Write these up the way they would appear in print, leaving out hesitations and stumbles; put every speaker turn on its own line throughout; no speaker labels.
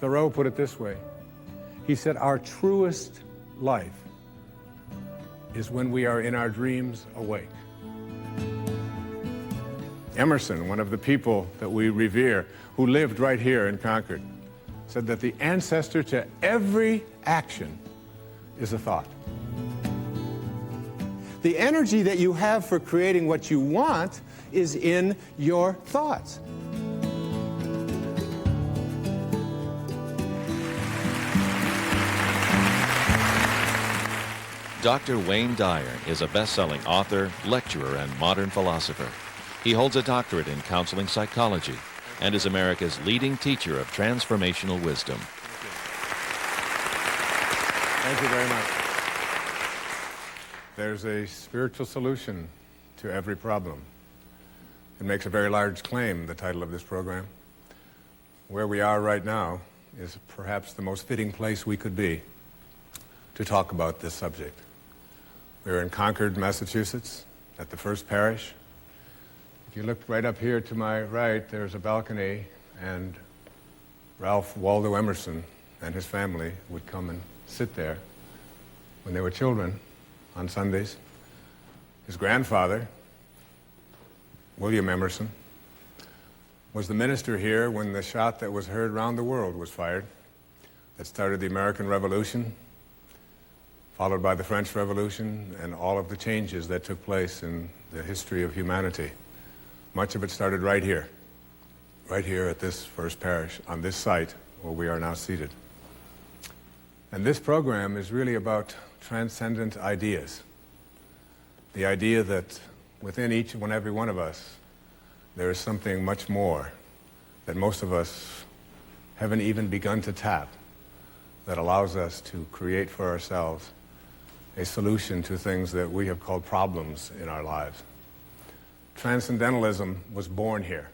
Thoreau put it this way. He said, our truest life is when we are in our dreams awake. Emerson, one of the people that we revere, who lived right here in Concord, said that the ancestor to every action is a thought. The energy that you have for creating what you want is in your thoughts.
Dr. Wayne Dyer is a best-selling author, lecturer, and modern philosopher. He holds a doctorate in counseling psychology and is America's leading teacher of transformational wisdom.
Thank you very much. There's a spiritual solution to every problem. It makes a very large claim, the title of this program. Where we are right now is perhaps the most fitting place we could be to talk about this subject. We're in Concord, Massachusetts, at the First Parish. If you look right up here to my right, there's a balcony, and Ralph Waldo Emerson and his family would come and sit there when they were children on Sundays. His grandfather, William Emerson, was the minister here when the shot that was heard around the world was fired, that started the American Revolution, followed by the French Revolution and all of the changes that took place in the history of humanity. Much of it started right here at this First Parish, on this site where we are now seated. And this program is really about transcendent ideas. The idea that within each and every one of us, there is something much more that most of us haven't even begun to tap, that allows us to create for ourselves a solution to things that we have called problems in our lives. Transcendentalism was born here.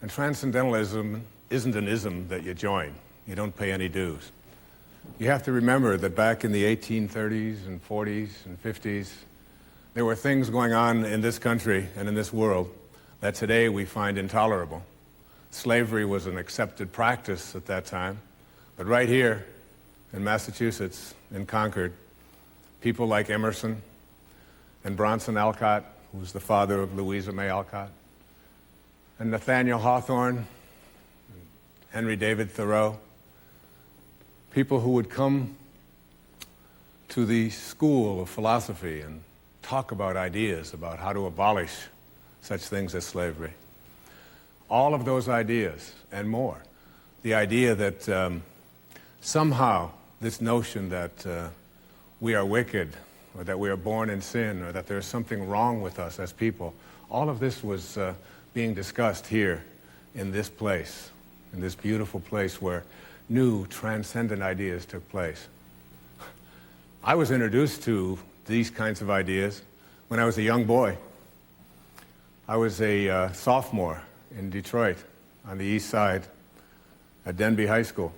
And transcendentalism isn't an ism that you join. You don't pay any dues. You have to remember that back in the 1830s and 40s and 50s, there were things going on in this country and in this world that today we find intolerable. Slavery was an accepted practice at that time. But right here in Massachusetts, in Concord, people like Emerson and Bronson Alcott, who was the father of Louisa May Alcott, and Nathaniel Hawthorne, Henry David Thoreau, people who would come to the school of philosophy and talk about ideas about how to abolish such things as slavery. All of those ideas and more. The idea that somehow this notion that we are wicked, or that we are born in sin, or that there's something wrong with us as people, all of this was being discussed here in this place, in this beautiful place where new transcendent ideas took place. I was introduced to these kinds of ideas when I was a young boy. I was a sophomore in Detroit on the east side at Denby High School.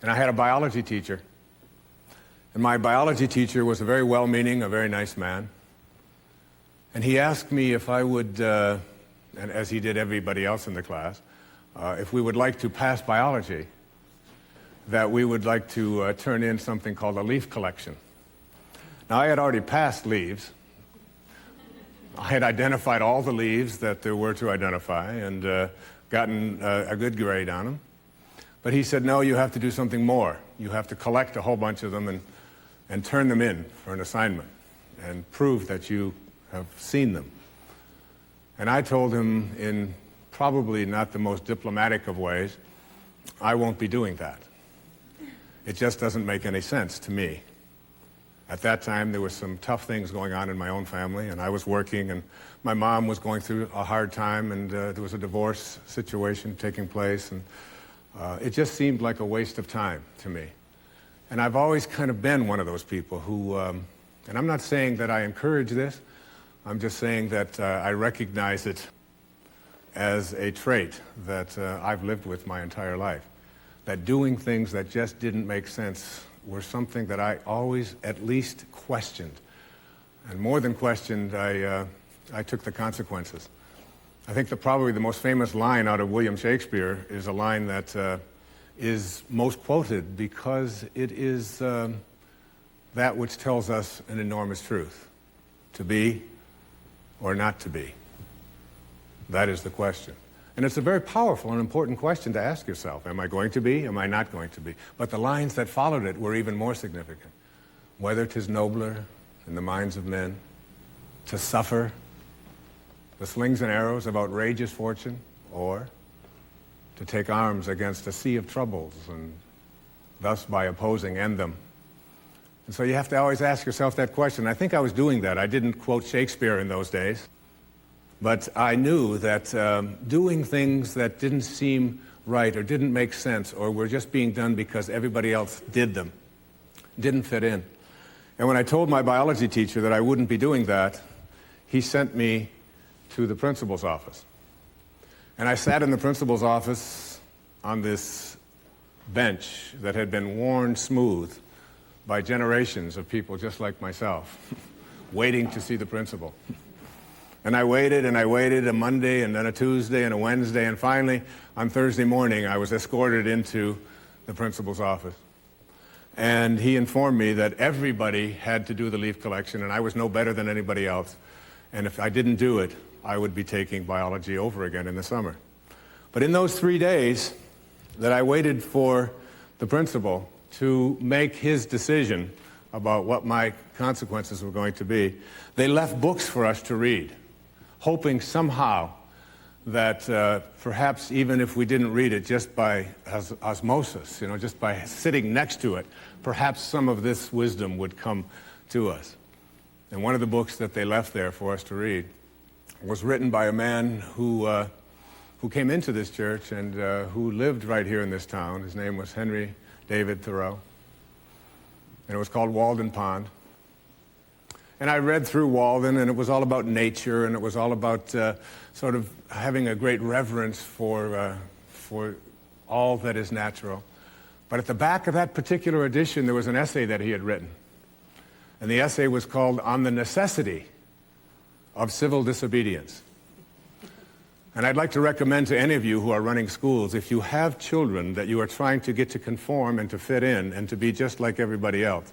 And I had a biology teacher. And my biology teacher was a very well-meaning, a very nice man. And he asked me if I would, and as he did everybody else in the class, if we would like to pass biology, that we would like to turn in something called a leaf collection. Now, I had already passed leaves. I had identified all the leaves that there were to identify and gotten a good grade on them. But he said, no, you have to do something more. You have to collect a whole bunch of them and turn them in for an assignment and prove that you have seen them. And I told him, in probably not the most diplomatic of ways, I won't be doing that. It just doesn't make any sense to me. At that time, there were some tough things going on in my own family, and I was working, and my mom was going through a hard time, and there was a divorce situation taking place, and it just seemed like a waste of time to me. And I've always kind of been one of those people who, and I'm not saying that I encourage this, I'm just saying that I recognize it as a trait that I've lived with my entire life. That doing things that just didn't make sense were something that I always at least questioned. And more than questioned, I took the consequences. I think probably the most famous line out of William Shakespeare is a line that is most quoted because it is that which tells us an enormous truth. To be or not to be? That is the question. And it's a very powerful and important question to ask yourself. Am I going to be? Am I not going to be? But the lines that followed it were even more significant. Whether 'tis nobler in the minds of men to suffer the slings and arrows of outrageous fortune, or to take arms against a sea of troubles and thus by opposing end them. And so you have to always ask yourself that question. I think I was doing that. I didn't quote Shakespeare in those days. But I knew that doing things that didn't seem right or didn't make sense or were just being done because everybody else did them didn't fit in. And when I told my biology teacher that I wouldn't be doing that, he sent me to the principal's office. And I sat in the principal's office on this bench that had been worn smooth by generations of people just like myself, waiting to see the principal. And I waited a Monday and then a Tuesday and a Wednesday, and finally on Thursday morning I was escorted into the principal's office. And he informed me that everybody had to do the leaf collection and I was no better than anybody else. And if I didn't do it, I would be taking biology over again in the summer. But in those 3 days that I waited for the principal to make his decision about what my consequences were going to be, they left books for us to read, hoping somehow that perhaps even if we didn't read it just by osmosis, just by sitting next to it, perhaps some of this wisdom would come to us. And one of the books that they left there for us to read was written by a man who came into this church and who lived right here in this town. His name was Henry David Thoreau. And it was called Walden Pond. And I read through Walden, and it was all about nature, and it was all about sort of having a great reverence for all that is natural. But at the back of that particular edition, there was an essay that he had written. And the essay was called On the Necessity of Civil Disobedience. And I'd like to recommend to any of you who are running schools, if you have children that you are trying to get to conform and to fit in and to be just like everybody else,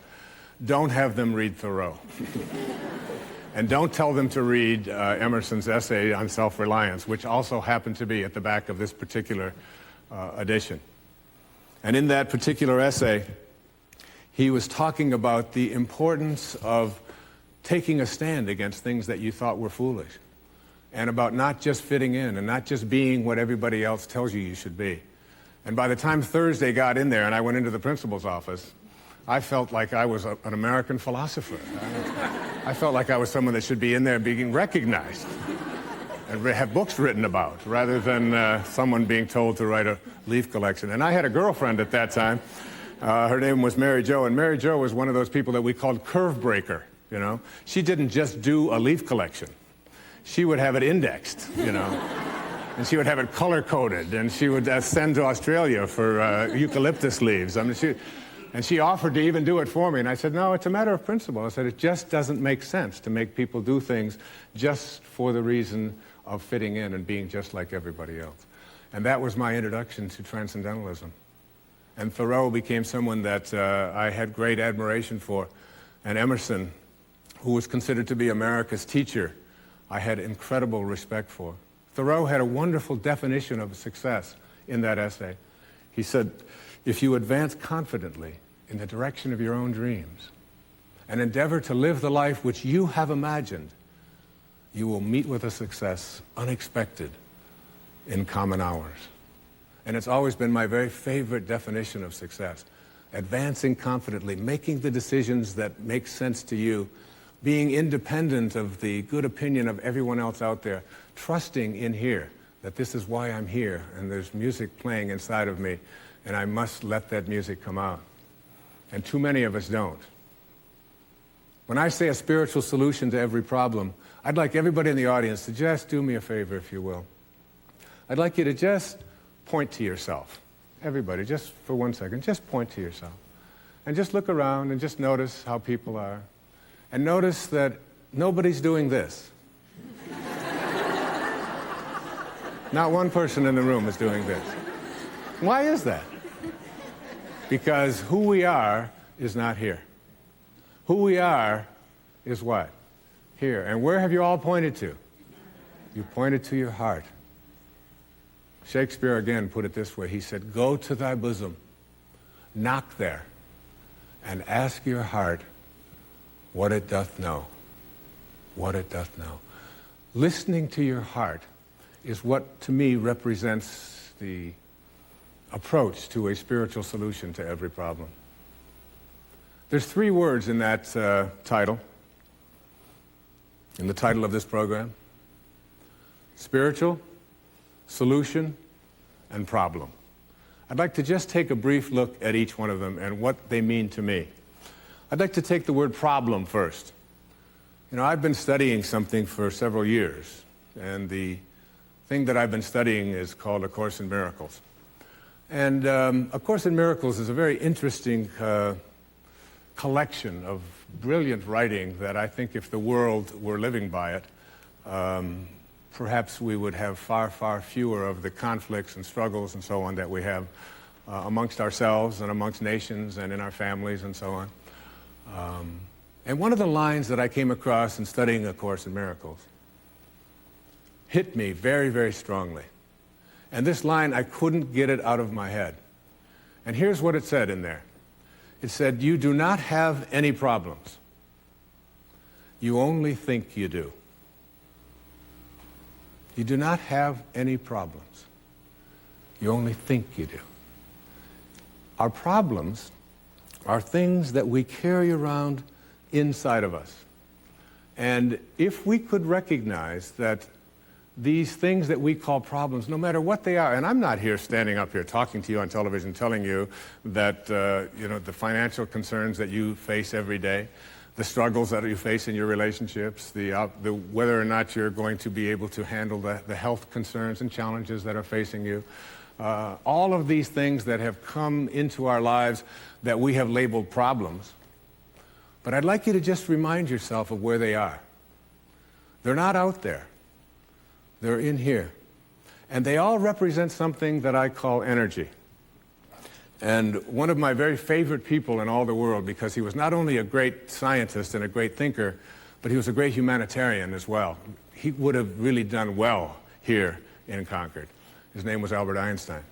don't have them read Thoreau. And don't tell them to read Emerson's essay on self-reliance, which also happened to be at the back of this particular edition. And in that particular essay, he was talking about the importance of taking a stand against things that you thought were foolish, and about not just fitting in and not just being what everybody else tells you should be. And by the time Thursday got in there and I went into the principal's office, I felt like I was an American philosopher. I felt like I was someone that should be in there being recognized and have books written about, rather than someone being told to write a leaf collection. And I had a girlfriend at that time. Her name was Mary Jo, and Mary Jo was one of those people that we called curve breaker. She didn't just do a leaf collection. She would have it indexed, and she would have it color-coded, and she would send to Australia for eucalyptus leaves. And she offered to even do it for me, and I said, no, it's a matter of principle. I said, it just doesn't make sense to make people do things just for the reason of fitting in and being just like everybody else. And that was my introduction to Transcendentalism. And Thoreau became someone that I had great admiration for, and Emerson, who was considered to be America's teacher, I had incredible respect for. Thoreau had a wonderful definition of success in that essay. He said, if you advance confidently in the direction of your own dreams and endeavor to live the life which you have imagined, you will meet with a success unexpected in common hours. And it's always been my very favorite definition of success. Advancing confidently, making the decisions that make sense to you, being independent of the good opinion of everyone else out there, trusting in here that this is why I'm here, and there's music playing inside of me, and I must let that music come out. And too many of us don't. When I say a spiritual solution to every problem, I'd like everybody in the audience to just do me a favor, if you will. I'd like you to just point to yourself. Everybody, just for 1 second, just point to yourself. And just look around and just notice how people are. And notice that nobody's doing this. Not one person in the room is doing this. Why is that? Because who we are is not here. Who we are is what? Here. And where have you all pointed to? You pointed to your heart. Shakespeare again put it this way. He said, "Go to thy bosom, knock there, and ask your heart what it doth know." What it doth know. Listening to your heart is what, to me, represents the approach to a spiritual solution to every problem. There's 3 words in that title, in the title of this program: spiritual, solution, and problem. I'd like to just take a brief look at each one of them and what they mean to me. I'd like to take the word problem first. You know, I've been studying something for several years, and the thing that I've been studying is called A Course in Miracles. And A Course in Miracles is a very interesting collection of brilliant writing that I think if the world were living by it, perhaps we would have far, far fewer of the conflicts and struggles and so on that we have amongst ourselves and amongst nations and in our families and so on. And one of the lines that I came across in studying A Course in Miracles hit me very, very strongly. And this line, I couldn't get it out of my head. And here's what it said in there. It said, "You do not have any problems. You only think you do." You do not have any problems. You only think you do. Our problems are things that we carry around inside of us. And if we could recognize that these things that we call problems, no matter what they are, and I'm not here standing up here talking to you on television telling you that the financial concerns that you face every day, the struggles that you face in your relationships, the whether or not you're going to be able to handle the health concerns and challenges that are facing you, all of these things that have come into our lives that we have labeled problems. But I'd like you to just remind yourself of where they are. They're not out there. They're in here. And they all represent something that I call energy. And one of my very favorite people in all the world, because he was not only a great scientist and a great thinker, but he was a great humanitarian as well. He would have really done well here in Concord. His name was Albert Einstein.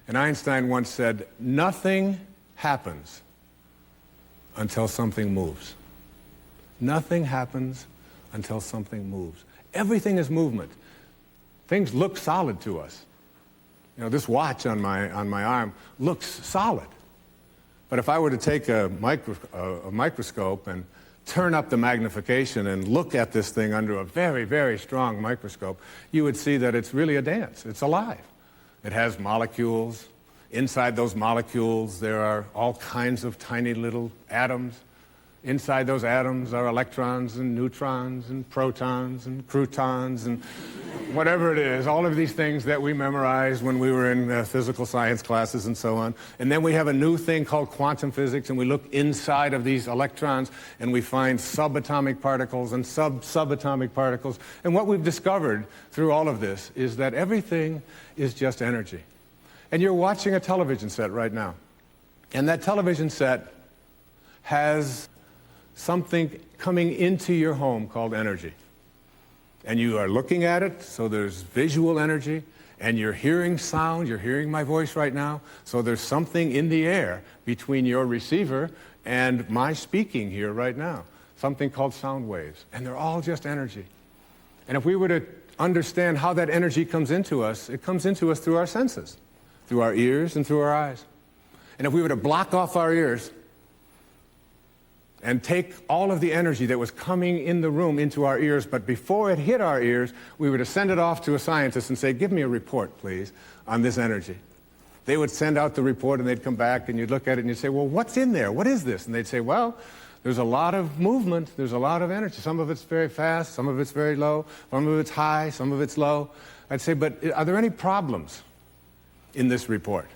And Einstein once said, "Nothing happens until something moves." Nothing happens until something moves. Everything is movement. Things look solid to us. You know, this watch on my arm looks solid. But if I were to take a microscope and turn up the magnification and look at this thing under a very, very strong microscope, you would see that it's really a dance. It's alive. It has molecules. Inside those molecules, there are all kinds of tiny little atoms. Inside those atoms are electrons and neutrons and protons and croutons and whatever it is, all of these things that we memorized when we were in physical science classes and so on. And then we have a new thing called quantum physics, and we look inside of these electrons and we find subatomic particles and subatomic particles. And what we've discovered through all of this is that everything is just energy. And you're watching a television set right now. And that television set has something coming into your home called energy. And you are looking at it, so there's visual energy, and you're hearing sound, you're hearing my voice right now, so there's something in the air between your receiver and my speaking here right now, something called sound waves, and they're all just energy. And if we were to understand how that energy comes into us, it comes into us through our senses, through our ears and through our eyes. And if we were to block off our ears and take all of the energy that was coming in the room into our ears, but before it hit our ears, we were to send it off to a scientist and say, "Give me a report, please, on this energy." They would send out the report and they'd come back and you'd look at it and you'd say, "Well, what's in there? What is this?" And they'd say, "Well, there's a lot of movement, there's a lot of energy. Some of it's very fast, some of it's very low, some of it's high, some of it's low." I'd say, "But are there any problems in this report?"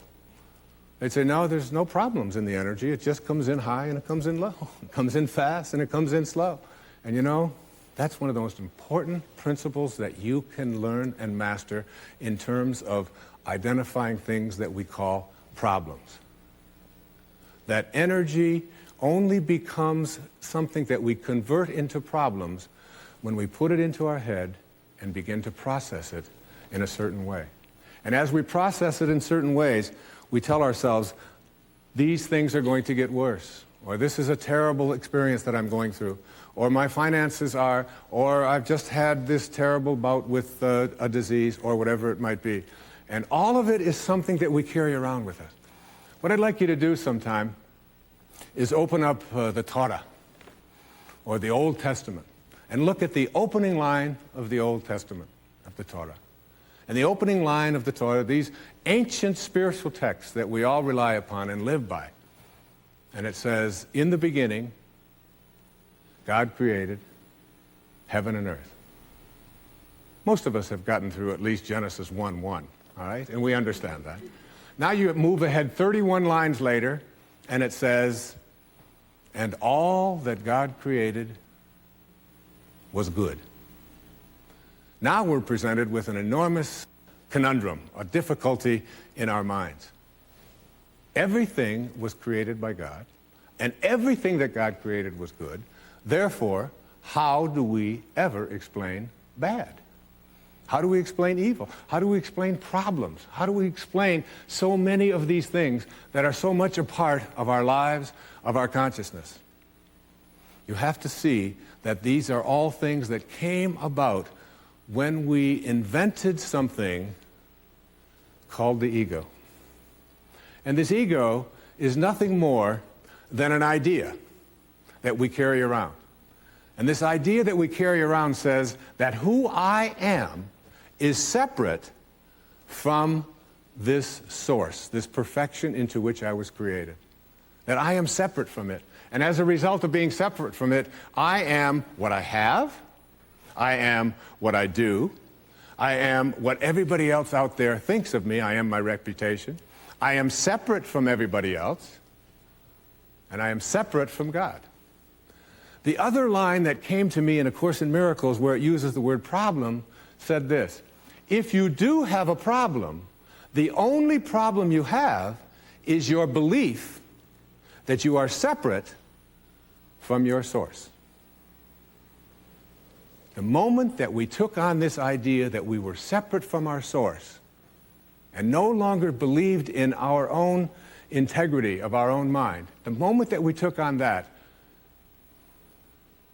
They'd say, "No, there's no problems in the energy. It just comes in high and it comes in low. It comes in fast and it comes in slow." And you know, that's one of the most important principles that you can learn and master in terms of identifying things that we call problems. that energy only becomes something that we convert into problems when we put it into our head and begin to process it in a certain way. And as we process it in certain ways, we tell ourselves, these things are going to get worse, or this is a terrible experience that I'm going through, or my finances are, or I've just had this terrible bout with a disease, or whatever it might be. And all of it is something that we carry around with us. What I'd like you to do sometime is open up the Torah, or the Old Testament, and look at the opening line of the Old Testament, of the Torah. And the opening line of the Torah, these ancient spiritual texts that we all rely upon and live by. And it says, in the beginning, God created heaven and earth. Most of us have gotten through at least Genesis 1:1, all right? And we understand that. Now you move ahead 31 lines later, and it says, and all that God created was good. Now we're presented with an enormous conundrum, a difficulty in our minds. Everything was created by God, and everything that God created was good. Therefore, how do we ever explain bad? How do we explain evil? How do we explain problems? How do we explain so many of these things that are so much a part of our lives, of our consciousness? You have to see that these are all things that came about when we invented something called the ego. And this ego is nothing more than an idea that we carry around. And this idea that we carry around says that who I am is separate from this source, this perfection into which I was created. That I am separate from it. And as a result of being separate from it, I am what I have, I am what I do, I am what everybody else out there thinks of me, I am my reputation, I am separate from everybody else, and I am separate from God. The other line that came to me in A Course in Miracles, where it uses the word problem, said this: if you do have a problem, the only problem you have is your belief that you are separate from your source. The moment that we took on this idea that we were separate from our source and no longer believed in our own integrity of our own mind, the moment that we took on that,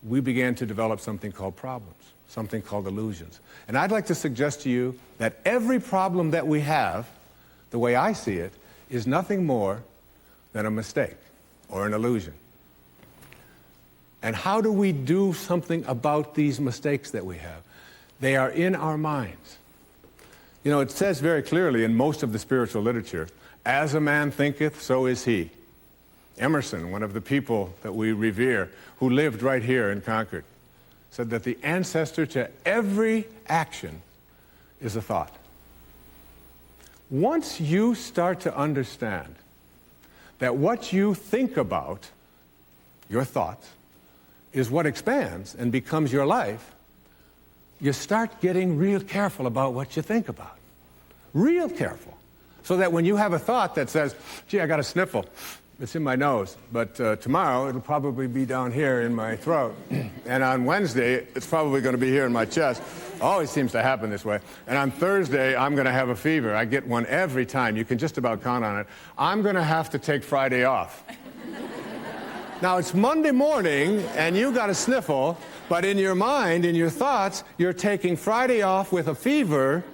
we began to develop something called problems, something called illusions. And I'd like to suggest to you that every problem that we have, the way I see it, is nothing more than a mistake or an illusion. And how do we do something about these mistakes that we have? They are in our minds. You know, it says very clearly in most of the spiritual literature, as a man thinketh, so is he. Emerson, one of the people that we revere, who lived right here in Concord, said that the ancestor to every action is a thought. Once you start to understand that what you think about, your thoughts, is what expands and becomes your life, you start getting real careful about what you think about. Real careful. So that when you have a thought that says, gee, I got a sniffle, it's in my nose, but tomorrow it'll probably be down here in my throat. And on Wednesday, it's probably going to be here in my chest. Always seems to happen this way. And on Thursday, I'm going to have a fever. I get one every time. You can just about count on it. I'm going to have to take Friday off. Now, it's Monday morning, and you got a sniffle, but in your mind, in your thoughts, you're taking Friday off with a fever,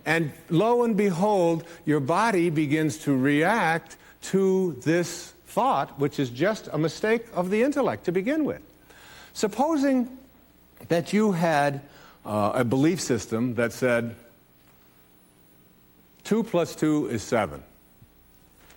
and lo and behold, your body begins to react to this thought, which is just a mistake of the intellect to begin with. Supposing that you had a belief system that said 2 + 2 is 7.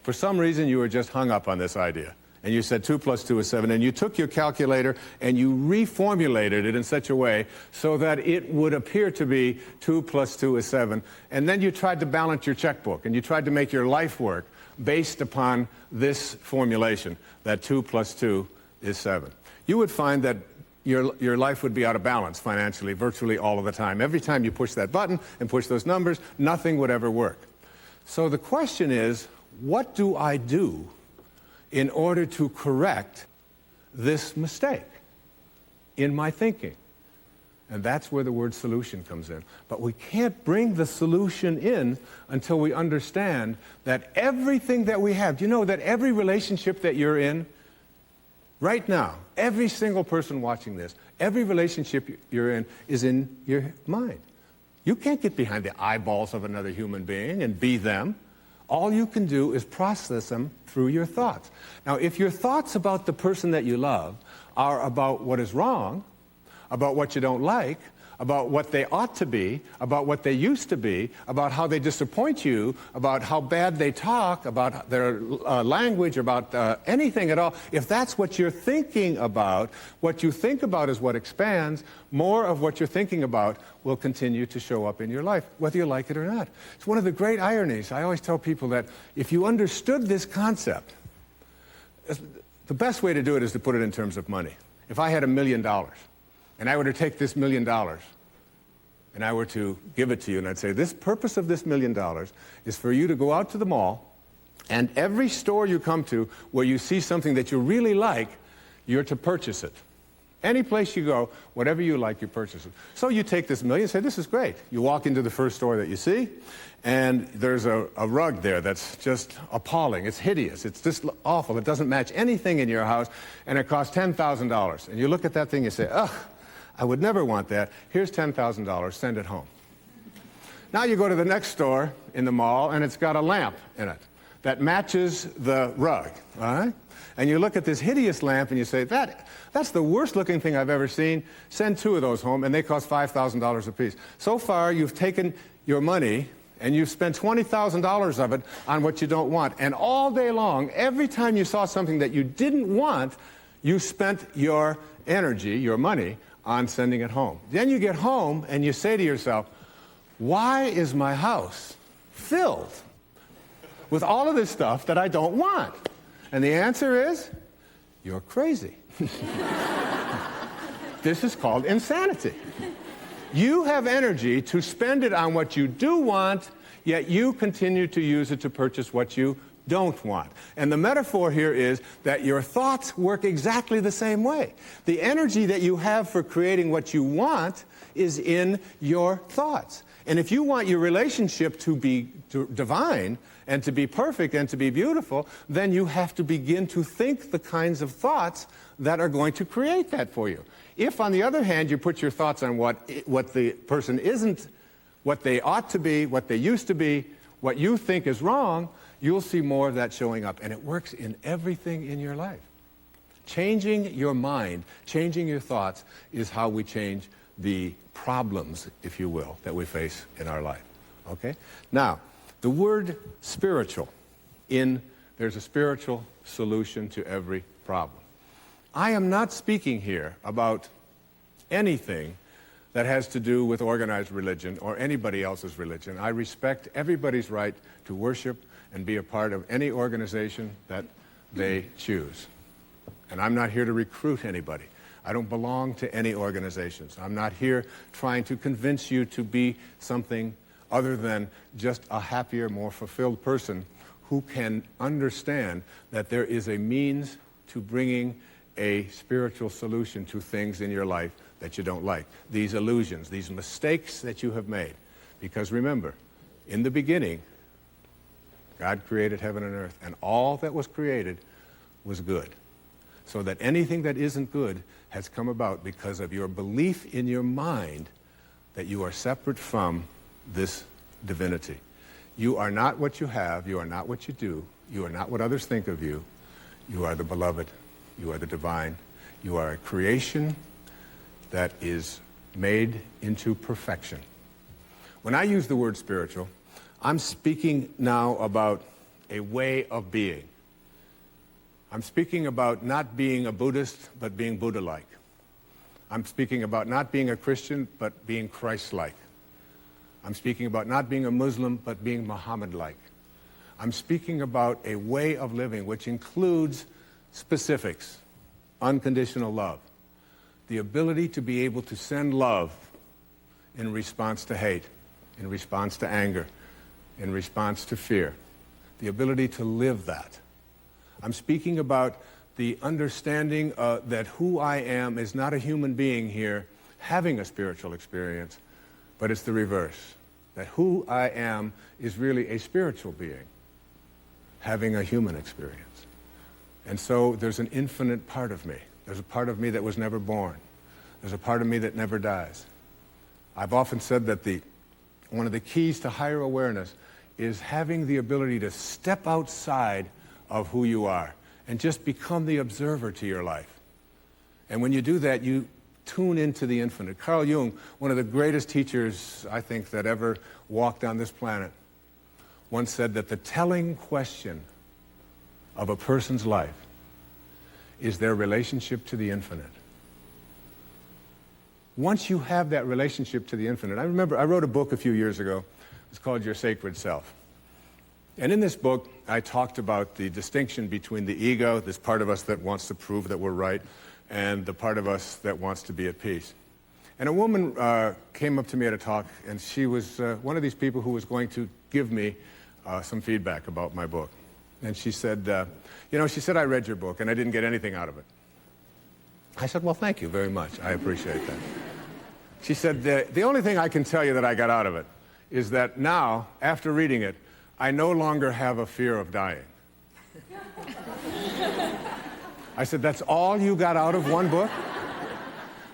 For some reason, you were just hung up on this idea. And you said 2 + 2 is 7, and you took your calculator and you reformulated it in such a way so that it would appear to be 2 + 2 is 7. And then you tried to balance your checkbook, and you tried to make your life work based upon this formulation, that 2 + 2 is 7. You would find that your life would be out of balance financially virtually all of the time. Every time you push that button and push those numbers, nothing would ever work. So the question is, what do I do in order to correct this mistake in my thinking. And that's where the word solution comes in. But we can't bring the solution in until we understand that everything that we have, do you know that every relationship that you're in right now, every single person watching this, every relationship you're in is in your mind. You can't get behind the eyeballs of another human being and be them. All you can do is process them through your thoughts. Now, if your thoughts about the person that you love are about what is wrong, about what you don't like, about what they ought to be, about what they used to be, about how they disappoint you, about how bad they talk, about their language, about anything at all, if that's what you're thinking about, what you think about is what expands, more of what you're thinking about will continue to show up in your life, whether you like it or not. It's one of the great ironies. I always tell people that if you understood this concept, the best way to do it is to put it in terms of money. If I had $1 million, and I were to take this $1 million and I were to give it to you, and I'd say, this purpose of this $1 million is for you to go out to the mall, and every store you come to where you see something that you really like, you're to purchase it. Any place you go, whatever you like, you purchase it. So you take this $1 million and say, this is great. You walk into the first store that you see, and there's a rug there that's just appalling. It's hideous. It's just awful. It doesn't match anything in your house, and it costs $10,000. And you look at that thing and you say, ugh, I would never want that. Here's $10,000. Send it home. Now you go to the next store in the mall, and it's got a lamp in it that matches the rug, all right? And you look at this hideous lamp, and you say, that's the worst-looking thing I've ever seen. Send 2 of those home, and they cost $5,000 apiece. So far, you've taken your money, and you've spent $20,000 of it on what you don't want. And all day long, every time you saw something that you didn't want, you spent your energy, your money, on sending it home. Then you get home and you say to yourself, why is my house filled with all of this stuff that I don't want? And the answer is, you're crazy. This is called insanity. You have energy to spend it on what you do want, yet you continue to use it to purchase what you don't want. And the metaphor here is that your thoughts work exactly the same way. The energy that you have for creating what you want is in your thoughts. And if you want your relationship to be divine and to be perfect and to be beautiful, then you have to begin to think the kinds of thoughts that are going to create that for you. If, on the other hand, you put your thoughts on what the person isn't, what they ought to be, what they used to be, what you think is wrong, you'll see more of that showing up. And it works in everything in your life. Changing your mind, changing your thoughts is how we change the problems, if you will, that we face in our life. Okay? Now, the word spiritual, there's a spiritual solution to every problem. I am not speaking here about anything that has to do with organized religion or anybody else's religion. I respect everybody's right to worship and be a part of any organization that they choose. And I'm not here to recruit anybody. I don't belong to any organizations. I'm not here trying to convince you to be something other than just a happier, more fulfilled person who can understand that there is a means to bringing a spiritual solution to things in your life that you don't like. These illusions, these mistakes that you have made. Because remember, in the beginning, God created heaven and earth, and all that was created was good. So that anything that isn't good has come about because of your belief in your mind that you are separate from this divinity. You are not what you have, you are not what you do, you are not what others think of you. You are the beloved, you are the divine, you are a creation that is made into perfection. When I use the word spiritual, I'm speaking now about a way of being. I'm speaking about not being a Buddhist, but being Buddha-like. I'm speaking about not being a Christian, but being Christ-like. I'm speaking about not being a Muslim, but being Muhammad-like. I'm speaking about a way of living which includes specifics, unconditional love, the ability to be able to send love in response to hate, in response to anger, in response to fear, the ability to live that. I'm speaking about the understanding that who I am is not a human being here having a spiritual experience, but it's the reverse. That who I am is really a spiritual being having a human experience. And so there's an infinite part of me. There's a part of me that was never born. There's a part of me that never dies. I've often said that one of the keys to higher awareness is having the ability to step outside of who you are and just become the observer to your life. And when you do that, you tune into the infinite. Carl Jung, one of the greatest teachers, I think, that ever walked on this planet, once said that the telling question of a person's life is their relationship to the infinite. Once you have that relationship to the infinite, I remember I wrote a book a few years ago. It's called Your Sacred Self. And in this book, I talked about the distinction between the ego, this part of us that wants to prove that we're right, and the part of us that wants to be at peace. And a woman came up to me at a talk, and she was one of these people who was going to give me some feedback about my book. And she said, she said, I read your book, and I didn't get anything out of it. I said, well, thank you very much. I appreciate that. She said, the only thing I can tell you that I got out of it is that now, after reading it, I no longer have a fear of dying. I said, that's all you got out of one book?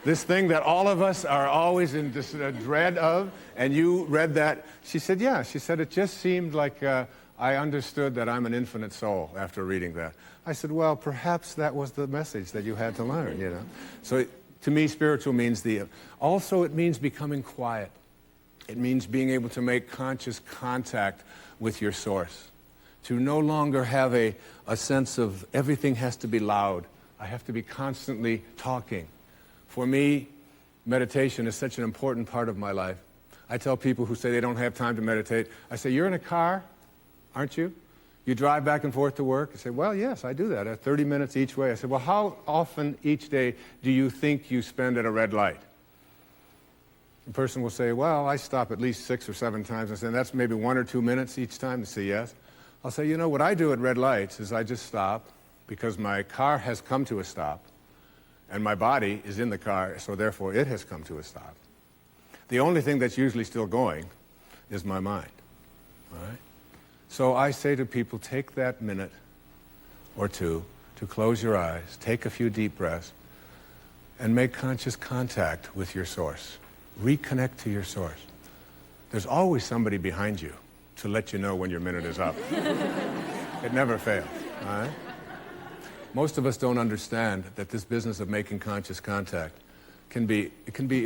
This thing that all of us are always in this dread of, and you read that? She said, yeah. She said, it just seemed like I understood that I'm an infinite soul after reading that. I said, well, perhaps that was the message that you had to learn, you know. So to me, spiritual means also it means becoming quiet. It means being able to make conscious contact with your source. To no longer have a sense of everything has to be loud. I have to be constantly talking. For me, meditation is such an important part of my life. I tell people who say they don't have time to meditate, I say, you're in a car, aren't you? You drive back and forth to work? I say, well, yes, I do that. At 30 minutes each way. I said, well, how often each day do you think you spend at a red light? The person will say, well, I stop at least 6 or 7 times. I say, that's maybe 1 or 2 minutes each time. They say, yes. I'll say, you know, what I do at red lights is I just stop because my car has come to a stop and my body is in the car, so therefore it has come to a stop. The only thing that's usually still going is my mind, all right? So I say to people, take that minute or two to close your eyes, take a few deep breaths, and make conscious contact with your source. Reconnect to your source. There's always somebody behind you to let you know when your minute is up. It never fails, all right? Most of us don't understand that this business of making conscious contact can be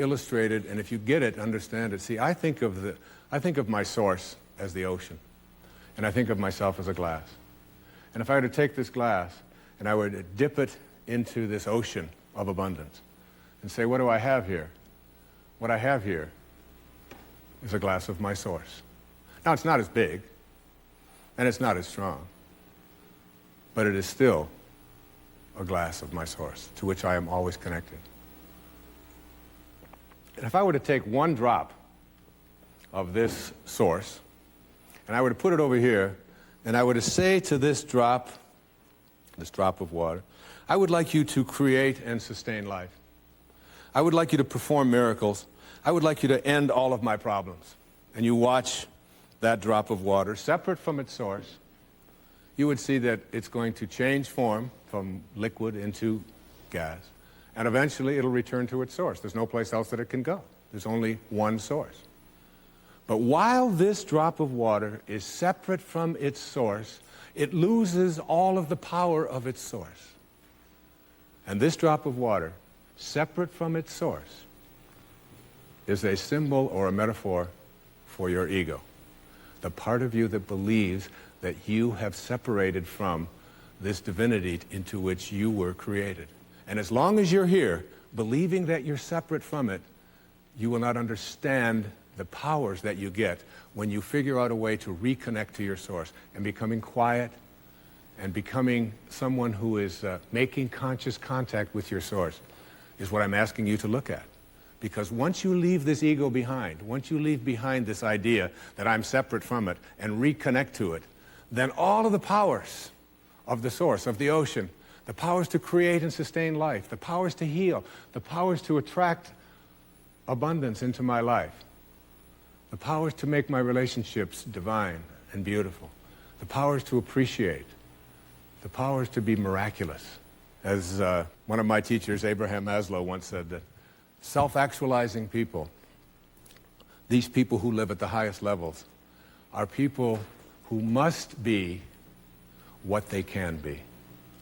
illustrated, and if you get it, understand it. See, I think of my source as the ocean, and I think of myself as a glass. And if I were to take this glass and I were to dip it into this ocean of abundance and say, what do I have here? What I have here is a glass of my source. Now, it's not as big, and it's not as strong, but it is still a glass of my source, to which I am always connected. And if I were to take one drop of this source, and I were to put it over here, and I were to say to this drop of water, I would like you to create and sustain life. I would like you to perform miracles. I would like you to end all of my problems. And you watch that drop of water, separate from its source, you would see that it's going to change form from liquid into gas. And eventually it'll return to its source. There's no place else that it can go. There's only one source. But while this drop of water is separate from its source, it loses all of the power of its source. And this drop of water, separate from its source, is a symbol or a metaphor for your ego. The part of you that believes that you have separated from this divinity into which you were created. And as long as you're here, believing that you're separate from it, you will not understand the powers that you get when you figure out a way to reconnect to your source. And becoming quiet and becoming someone who is making conscious contact with your source is what I'm asking you to look at. Because once you leave this ego behind, once you leave behind this idea that I'm separate from it and reconnect to it, then all of the powers of the source, of the ocean, the powers to create and sustain life, the powers to heal, the powers to attract abundance into my life, the powers to make my relationships divine and beautiful, the powers to appreciate, the powers to be miraculous. As one of my teachers, Abraham Maslow, once said, that self-actualizing people, these people who live at the highest levels, are people who must be what they can be.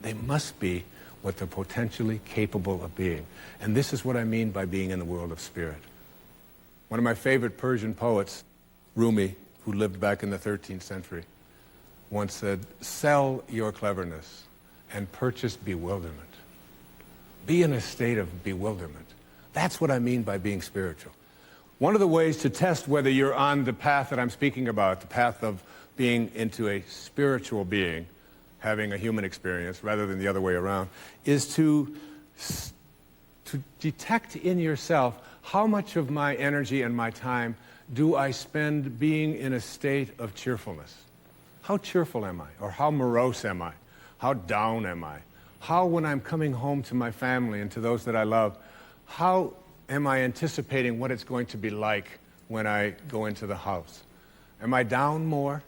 They must be what they're potentially capable of being. And this is what I mean by being in the world of spirit. One of my favorite Persian poets, Rumi, who lived back in the 13th century, once said, "Sell your cleverness and purchase bewilderment." Be in a state of bewilderment. That's what I mean by being spiritual. One of the ways to test whether you're on the path that I'm speaking about, the path of being into a spiritual being, having a human experience rather than the other way around, is to detect in yourself how much of my energy and my time do I spend being in a state of cheerfulness. How cheerful am I? Or how morose am I? How down am I? How, when I'm coming home to my family and to those that I love, how am I anticipating what it's going to be like when I go into the house? Am I down more?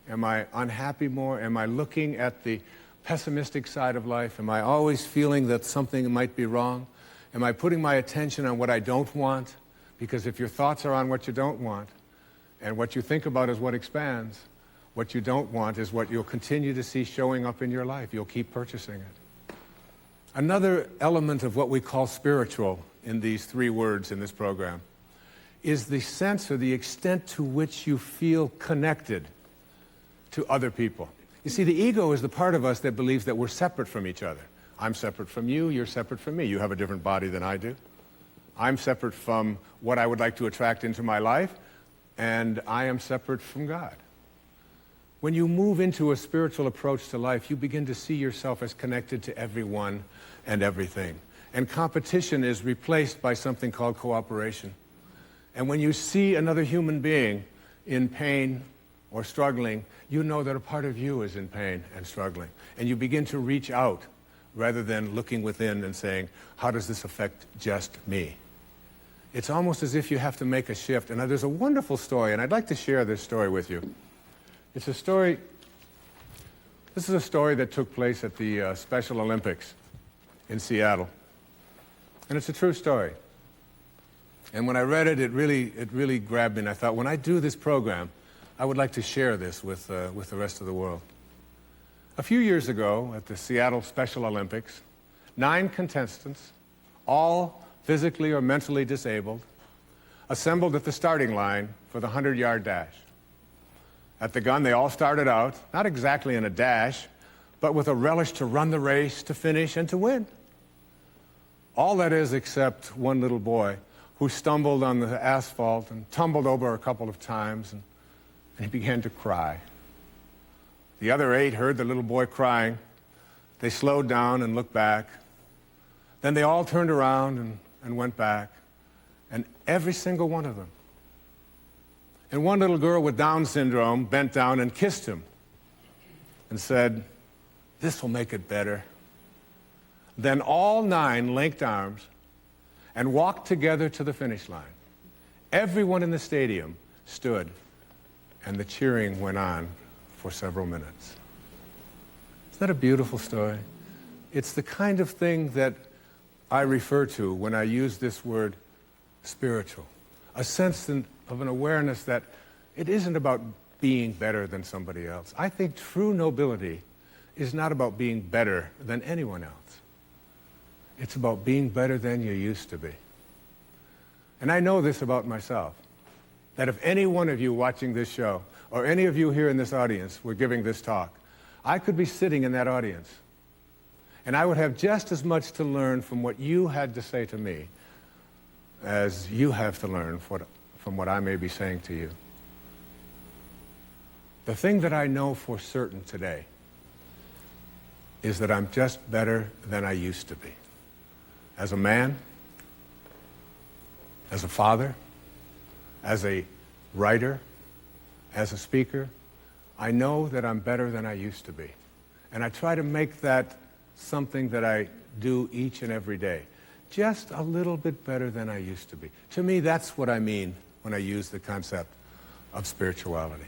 Am I unhappy more? Am I looking at the pessimistic side of life? Am I always feeling that something might be wrong? Am I putting my attention on what I don't want? Because if your thoughts are on what you don't want, and what you think about is what expands, what you don't want is what you'll continue to see showing up in your life. You'll keep purchasing it. Another element of what we call spiritual in these three words in this program is the sense or the extent to which you feel connected to other people. You see, the ego is the part of us that believes that we're separate from each other. I'm separate from you, you're separate from me. You have a different body than I do. I'm separate from what I would like to attract into my life, and I am separate from God. When you move into a spiritual approach to life, you begin to see yourself as connected to everyone and everything. And competition is replaced by something called cooperation. And when you see another human being in pain or struggling, you know that a part of you is in pain and struggling. And you begin to reach out rather than looking within and saying, how does this affect just me? It's almost as if you have to make a shift. And there's a wonderful story, and I'd like to share this story with you. It's a story, this is a story that took place at the Special Olympics in Seattle. And it's a true story. And when I read it, it really grabbed me. And I thought, when I do this program, I would like to share this with the rest of the world. A few years ago, at the Seattle Special Olympics, 9 contestants, all physically or mentally disabled, assembled at the starting line for the 100-yard dash. At the gun, they all started out, not exactly in a dash, but with a relish to run the race, to finish, and to win. All that is except one little boy who stumbled on the asphalt and tumbled over a couple of times, and he began to cry. The other 8 heard the little boy crying. They slowed down and looked back. Then they all turned around and went back. And every single one of them. And one little girl with Down syndrome bent down and kissed him and said, "This will make it better." Then all 9 linked arms and walked together to the finish line. Everyone in the stadium stood, and the cheering went on for several minutes. Isn't that a beautiful story? It's the kind of thing that I refer to when I use this word spiritual. A sense of an awareness that it isn't about being better than somebody else. I think true nobility is not about being better than anyone else. It's about being better than you used to be. And I know this about myself, that if any one of you watching this show, or any of you here in this audience were giving this talk, I could be sitting in that audience, and I would have just as much to learn from what you had to say to me as you have to learn from what I may be saying to you. The thing that I know for certain today is that I'm just better than I used to be. As a man, as a father, as a writer, as a speaker, I know that I'm better than I used to be. And I try to make that something that I do each and every day. Just a little bit better than I used to be. To me, that's what I mean when I use the concept of spirituality.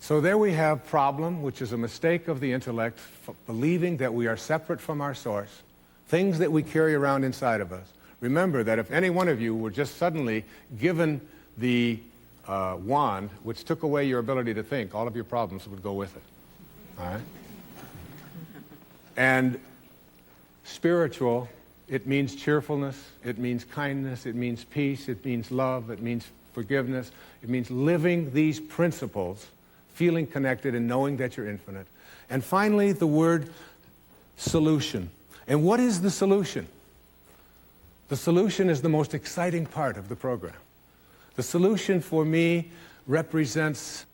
So there we have problem, which is a mistake of the intellect, believing that we are separate from our source, things that we carry around inside of us. Remember that if any one of you were just suddenly given the wand, which took away your ability to think, all of your problems would go with it. All right? And spiritual, it means cheerfulness, it means kindness, it means peace, it means love, it means forgiveness, it means living these principles, feeling connected and knowing that you're infinite. And finally, the word solution. And what is the solution? The solution is the most exciting part of the program. The solution for me represents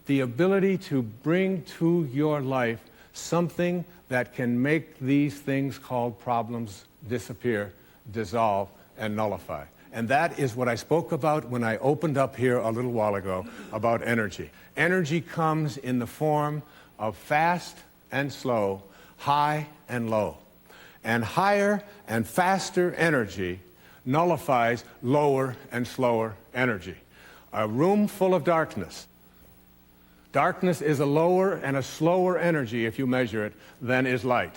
the ability to bring to your life something that can make these things called problems disappear, dissolve, and nullify. And that is what I spoke about when I opened up here a little while ago about energy. Energy comes in the form of fast and slow, high and low. And higher and faster energy nullifies lower and slower energy. A room full of darkness. Darkness is a lower and a slower energy, if you measure it, than is light.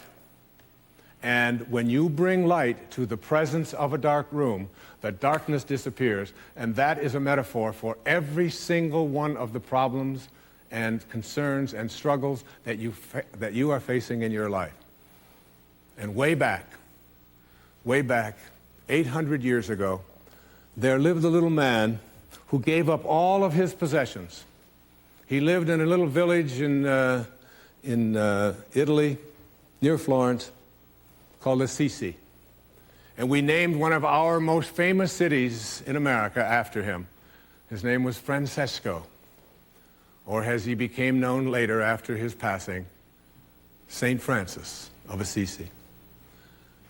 And when you bring light to the presence of a dark room, the darkness disappears. And that is a metaphor for every single one of the problems and concerns and struggles that you are facing in your life. And way back, 800 years ago, there lived a little man who gave up all of his possessions. He lived in a little village in Italy, near Florence, called Assisi. And we named one of our most famous cities in America after him. His name was Francesco, or as he became known later after his passing, St. Francis of Assisi.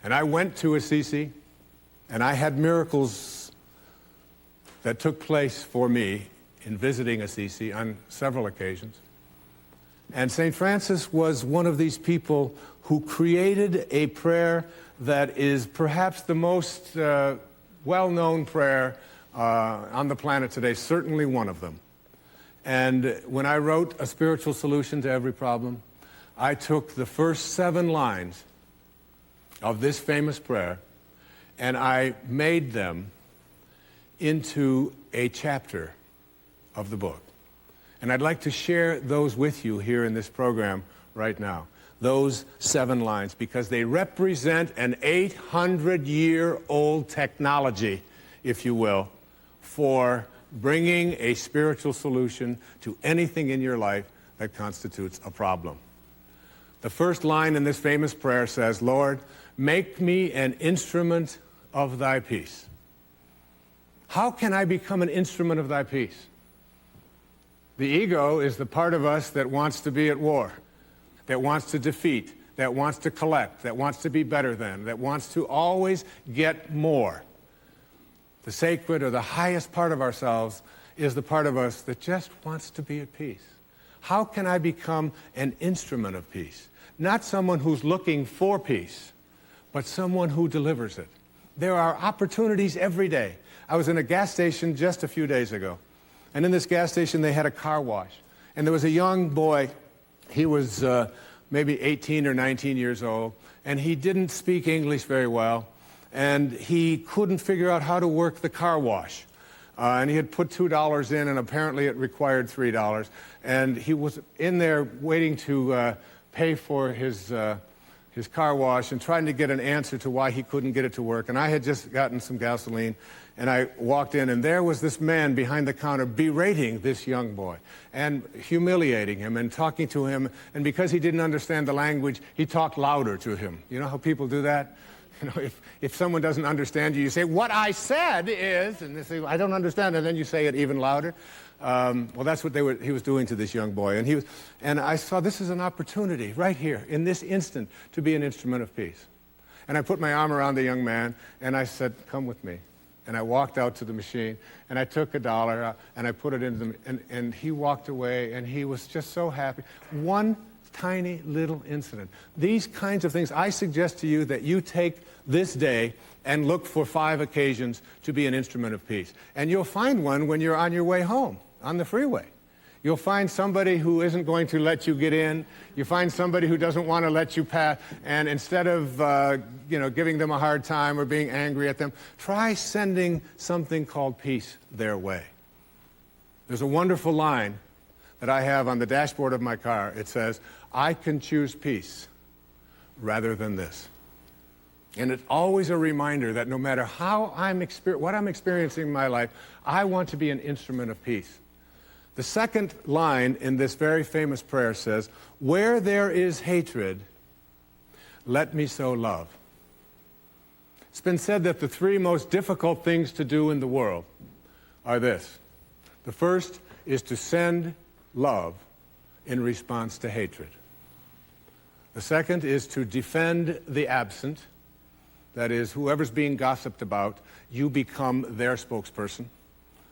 And I went to Assisi, and I had miracles that took place for me in visiting Assisi on several occasions. And St. Francis was one of these people who created a prayer that is perhaps the most well-known prayer on the planet today, certainly one of them. And when I wrote A Spiritual Solution to Every Problem, I took the first 7 lines of this famous prayer and I made them into a chapter of the book. And I'd like to share those with you here in this program right now. Those 7 lines, because they represent an 800-year-old technology, if you will, for bringing a spiritual solution to anything in your life that constitutes a problem. The first line in this famous prayer says, "Lord, make me an instrument of thy peace." How can I become an instrument of thy peace? The ego is the part of us that wants to be at war, that wants to defeat, that wants to collect, that wants to be better than, that wants to always get more. The sacred or the highest part of ourselves is the part of us that just wants to be at peace. How can I become an instrument of peace? Not someone who's looking for peace, but someone who delivers it. There are opportunities every day. I was in a gas station just a few days ago. And in this gas station, they had a car wash. And there was a young boy. He was maybe 18 or 19 years old. And he didn't speak English very well. And he couldn't figure out how to work the car wash. And he had put $2 in, and apparently it required $3. And he was in there waiting to pay for his car wash and trying to get an answer to why he couldn't get it to work. And I had just gotten some gasoline. And I walked in, and there was this man behind the counter berating this young boy and humiliating him and talking to him. And because he didn't understand the language, he talked louder to him. You know how people do that? You know, if someone doesn't understand you, you say, "What I said is," and they say, "I don't understand," and then you say it even louder. Well, that's what he was doing to this young boy. And I saw this is an opportunity right here in this instant to be an instrument of peace. And I put my arm around the young man, and I said, "Come with me." And I walked out to the machine, and I took $1, and I put it into and he walked away, and he was just so happy. One tiny little incident. These kinds of things, I suggest to you that you take this day and look for 5 occasions to be an instrument of peace. And you'll find one when you're on your way home, on the freeway. You'll find somebody who isn't going to let you get in. You find somebody who doesn't want to let you pass. And instead of giving them a hard time or being angry at them, try sending something called peace their way. There's a wonderful line that I have on the dashboard of my car. It says, "I can choose peace rather than this." And it's always a reminder that no matter what I'm experiencing in my life, I want to be an instrument of peace. The second line in this very famous prayer says, "Where there is hatred, let me sow love." It's been said that the 3 most difficult things to do in the world are this. The first is to send love in response to hatred. The second is to defend the absent. That is, whoever's being gossiped about, you become their spokesperson.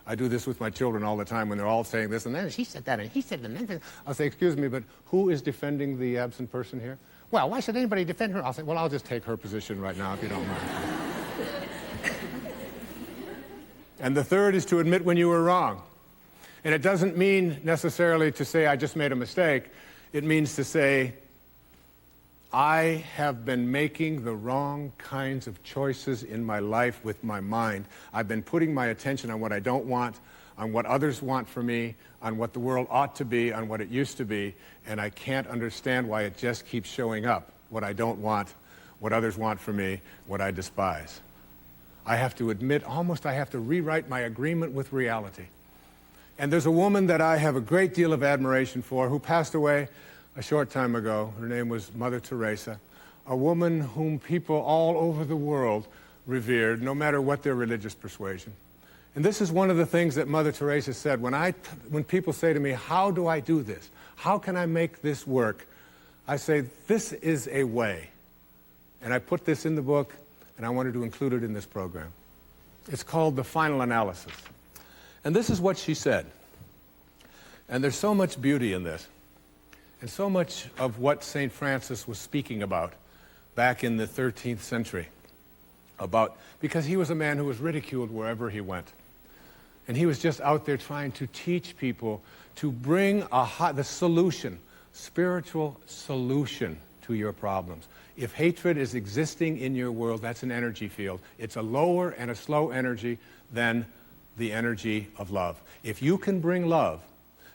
I do this with my children all the time when they're all saying this, and then she said that, and he said that. I'll say, "Excuse me, but who is defending the absent person here?" "Well, why should anybody defend her?" I'll say, "Well, I'll just take her position right now, if you don't mind." And the third is to admit when you were wrong. And it doesn't mean necessarily to say, "I just made a mistake." It means to say, "I have been making the wrong kinds of choices in my life with my mind. I've been putting my attention on what I don't want, on what others want from me, on what the world ought to be, on what it used to be, and I can't understand why it just keeps showing up, what I don't want, what others want from me, what I despise." I have to admit, I have to rewrite my agreement with reality. And there's a woman that I have a great deal of admiration for who passed away a short time ago. Her name was Mother Teresa, a woman whom people all over the world revered, no matter what their religious persuasion. And this is one of the things that Mother Teresa said. When people say to me, "How do I do this? How can I make this work?" I say, "This is a way." And I put this in the book, and I wanted to include it in this program. It's called The Final Analysis. And this is what she said. And there's so much beauty in this. And so much of what St. Francis was speaking about back in the 13th century, because he was a man who was ridiculed wherever he went. And he was just out there trying to teach people to bring the solution, spiritual solution to your problems. If hatred is existing in your world, that's an energy field. It's a lower and a slow energy than the energy of love. If you can bring love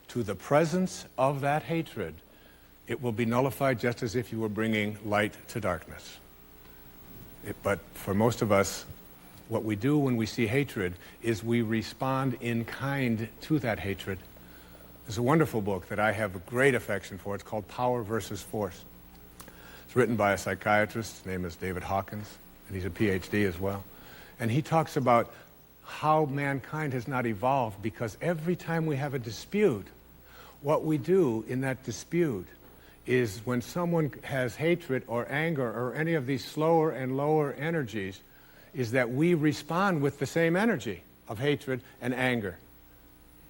to the presence of that hatred, it will be nullified just as if you were bringing light to darkness. But for most of us, what we do when we see hatred is we respond in kind to that hatred. There's a wonderful book that I have a great affection for. It's called Power versus Force. It's written by a psychiatrist. His name is David Hawkins, and he's a PhD as well. And he talks about how mankind has not evolved because every time we have a dispute, what we do in that dispute is when someone has hatred or anger or any of these slower and lower energies, is that we respond with the same energy of hatred and anger.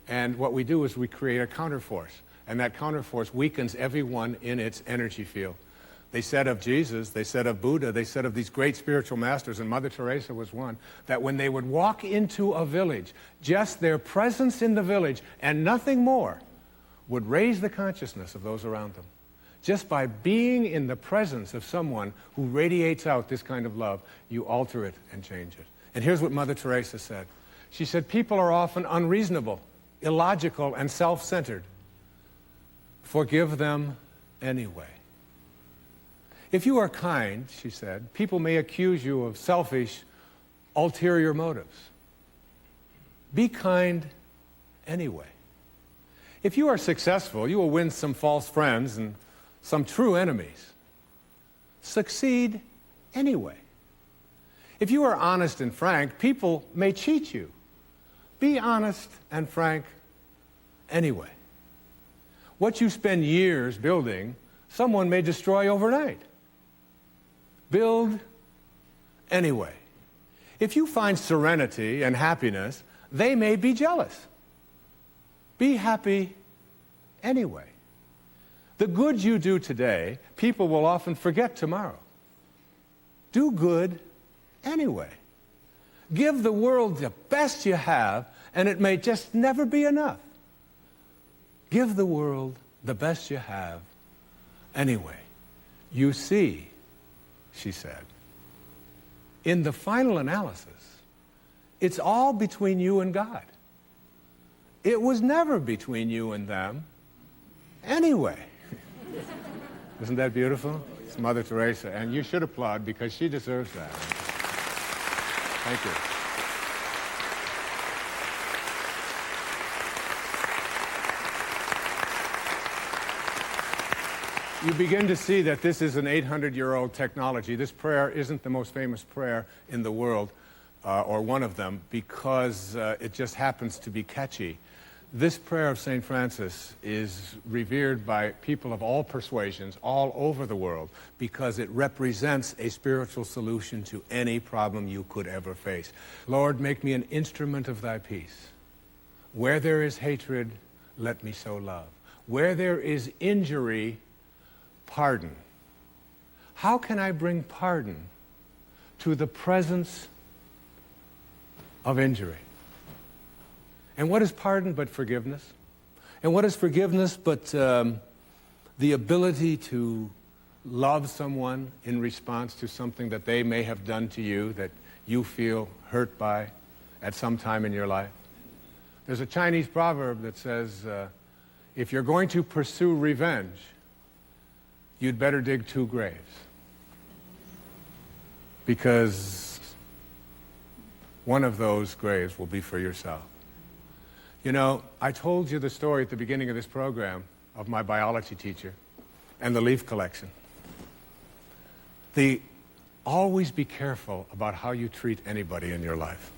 And what we do is we create a counterforce, and that counterforce weakens everyone in its energy field. They said of Jesus, they said of Buddha, they said of these great spiritual masters, and Mother Teresa was one, that when they would walk into a village, just their presence in the village and nothing more would raise the consciousness of those around them. Just by being in the presence of someone who radiates out this kind of love, you alter it and change it. And here's what Mother Teresa said. She said, "People are often unreasonable, illogical, and self-centered. Forgive them anyway." If you are kind, she said, people may accuse you of selfish, ulterior motives. Be kind anyway. If you are successful, you will win some false friends and some true enemies. Succeed anyway. If you are honest and frank, people may cheat you. Be honest and frank anyway. What you spend years building, someone may destroy overnight. Build anyway. If you find serenity and happiness, they may be jealous. Be happy anyway. The good you do today, people will often forget tomorrow. Do good anyway. Give the world the best you have, and it may just never be enough. Give the world the best you have anyway. You see, she said, in the final analysis, it's all between you and God. It was never between you and them anyway. Isn't that beautiful? It's Mother Teresa, and you should applaud because she deserves that. Thank you. You begin to see that this is an 800-year-old technology. This prayer isn't the most famous prayer in the world, or one of them, because it just happens to be catchy. This prayer of St. Francis is revered by people of all persuasions all over the world because it represents a spiritual solution to any problem you could ever face. Lord, make me an instrument of thy peace. Where there is hatred, let me sow love. Where there is injury, pardon. How can I bring pardon to the presence of injury? And what is pardon but forgiveness? And what is forgiveness but the ability to love someone in response to something that they may have done to you that you feel hurt by at some time in your life? There's a Chinese proverb that says, if you're going to pursue revenge, you'd better dig 2 graves. Because one of those graves will be for yourself. You know, I told you the story at the beginning of this program of my biology teacher and the leaf collection. Always be careful about how you treat anybody in your life.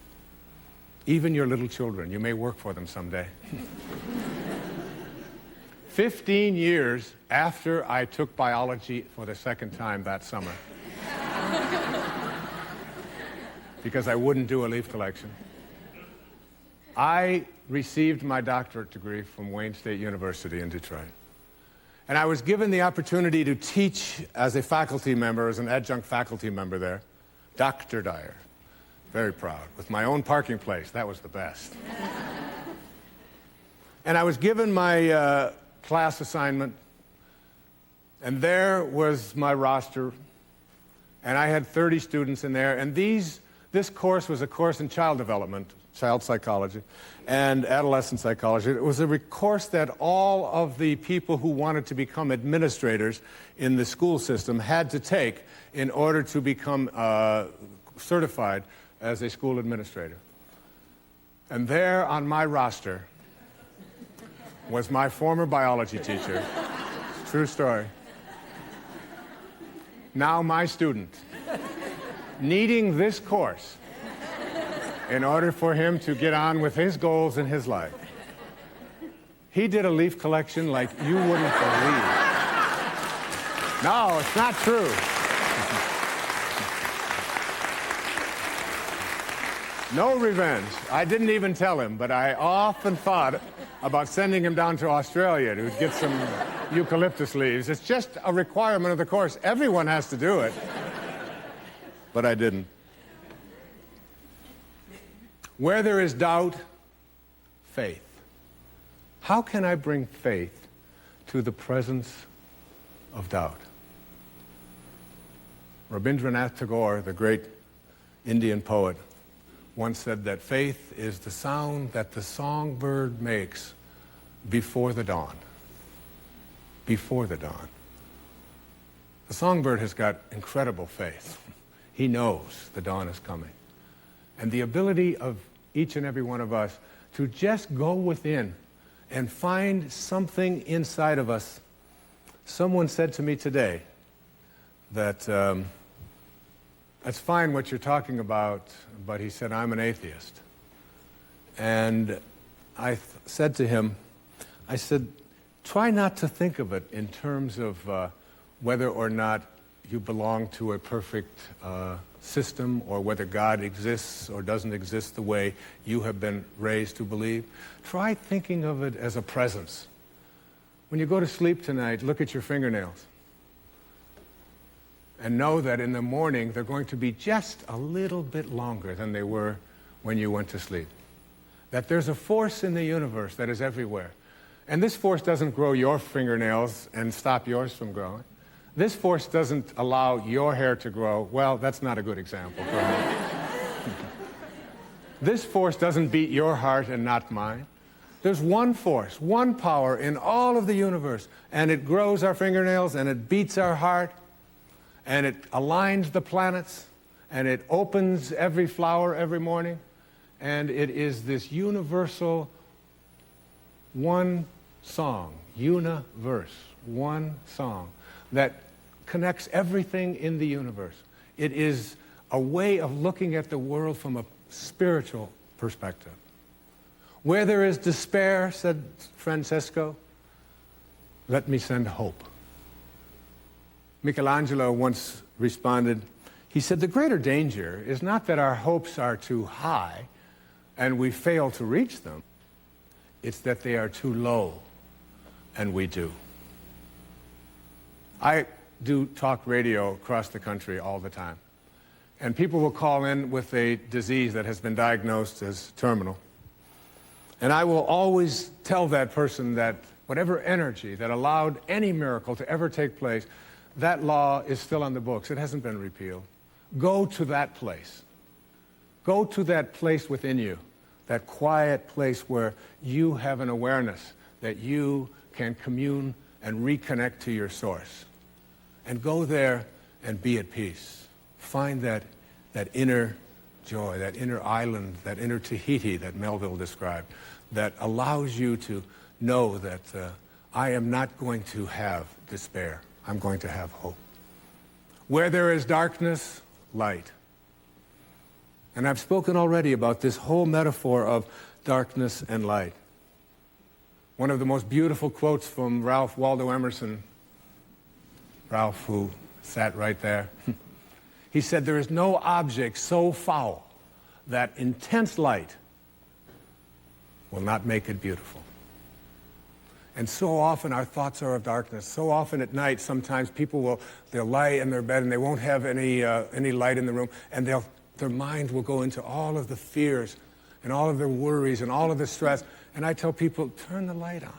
Even your little children. You may work for them someday. 15 years after I took biology for the second time that summer, because I wouldn't do a leaf collection, I received my doctorate degree from Wayne State University in Detroit. And I was given the opportunity to teach as a faculty member, as an adjunct faculty member there, Dr. Dyer. Very proud. With my own parking place. That was the best. And I was given my class assignment, and there was my roster, and I had 30 students in there, and this course was a course in child development, child psychology, and adolescent psychology. It was a course that all of the people who wanted to become administrators in the school system had to take in order to become certified as a school administrator. And there on my roster was my former biology teacher. True story. Now my student, needing this course in order for him to get on with his goals in his life. He did a leaf collection like you wouldn't believe. No, it's not true. No revenge. I didn't even tell him, but I often thought about sending him down to Australia to get some eucalyptus leaves. It's just a requirement of the course. Everyone has to do it. But I didn't. Where there is doubt, faith. How can I bring faith to the presence of doubt? Rabindranath Tagore, the great Indian poet, once said that faith is the sound that the songbird makes before the dawn. Before the dawn. The songbird has got incredible faith. He knows the dawn is coming. And the ability of each and every one of us to just go within and find something inside of us. Someone said to me today that that's fine what you're talking about, but he said, I'm an atheist. And I said to him, I said, try not to think of it in terms of whether or not you belong to a perfect system or whether God exists or doesn't exist the way you have been raised to believe. Try thinking of it as a presence. When you go to sleep tonight, look at your fingernails. And know that in the morning, they're going to be just a little bit longer than they were when you went to sleep. That there's a force in the universe that is everywhere. And this force doesn't grow your fingernails and stop yours from growing. This force doesn't allow your hair to grow. Well, that's not a good example for me. This force doesn't beat your heart and not mine. There's one force, one power in all of the universe, and it grows our fingernails, and it beats our heart, and it aligns the planets, and it opens every flower every morning, and it is this universal one song, universe, one song, that connects everything in the universe. It is a way of looking at the world from a spiritual perspective. Where there is despair, said Francesco, let me send hope. Michelangelo once responded, he said, the greater danger is not that our hopes are too high and we fail to reach them. It's that they are too low and we do. I do talk radio across the country all the time. And people will call in with a disease that has been diagnosed as terminal. And I will always tell that person that whatever energy that allowed any miracle to ever take place, that law is still on the books. It hasn't been repealed. Go to that place. Go to that place within you, that quiet place where you have an awareness that you can commune and reconnect to your source. And go there and be at peace. Find that inner joy, that inner island, that inner Tahiti that Melville described, that allows you to know that I am not going to have despair. I'm going to have hope. Where there is darkness, light. And I've spoken already about this whole metaphor of darkness and light. One of the most beautiful quotes from Ralph Waldo Emerson, Ralph, who sat right there, he said, there is no object so foul that intense light will not make it beautiful. And so often our thoughts are of darkness. So often at night, sometimes people they'll lie in their bed and they won't have any light in the room, and their mind will go into all of the fears and all of their worries and all of the stress. And I tell people, turn the light on.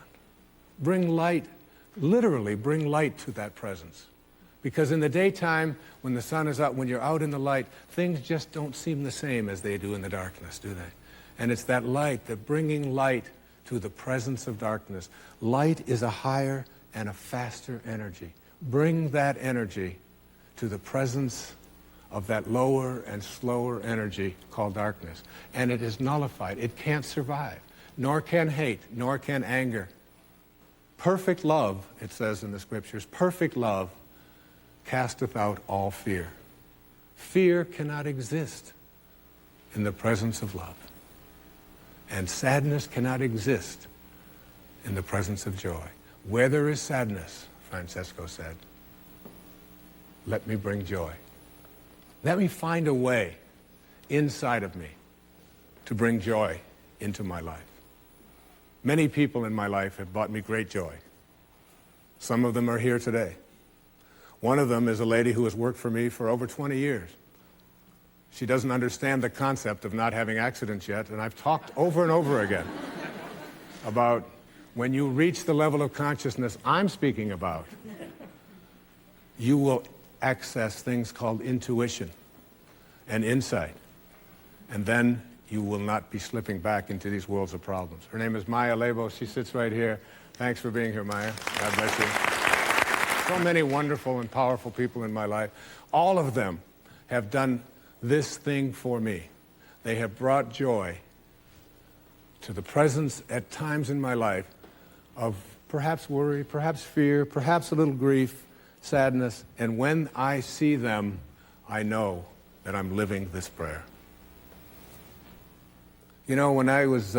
Bring light, literally bring light to that presence. Because in the daytime, when the sun is out, when you're out in the light, things just don't seem the same as they do in the darkness, do they? And it's that light, that bringing light to the presence of darkness. Light is a higher and a faster energy. Bring that energy to the presence of that lower and slower energy called darkness. And it is nullified. It can't survive, nor can hate, nor can anger. Perfect love, it says in the scriptures, perfect love casteth out all fear. Fear cannot exist in the presence of love. And sadness cannot exist in the presence of joy. Where there is sadness, Francesco said, let me bring joy. Let me find a way inside of me to bring joy into my life. Many people in my life have brought me great joy. Some of them are here today. One of them is a lady who has worked for me for over 20 years. She doesn't understand the concept of not having accidents yet, and I've talked over and over again about when you reach the level of consciousness I'm speaking about, you will access things called intuition and insight, and then you will not be slipping back into these worlds of problems. Her name is Maya Lebo. She sits right here. Thanks for being here, Maya. God bless you. So many wonderful and powerful people in my life. All of them have done this thing for me. They have brought joy to the presence at times in my life of perhaps worry, perhaps fear, perhaps a little grief, sadness. And when I see them, I know that I'm living this prayer. You know, when I was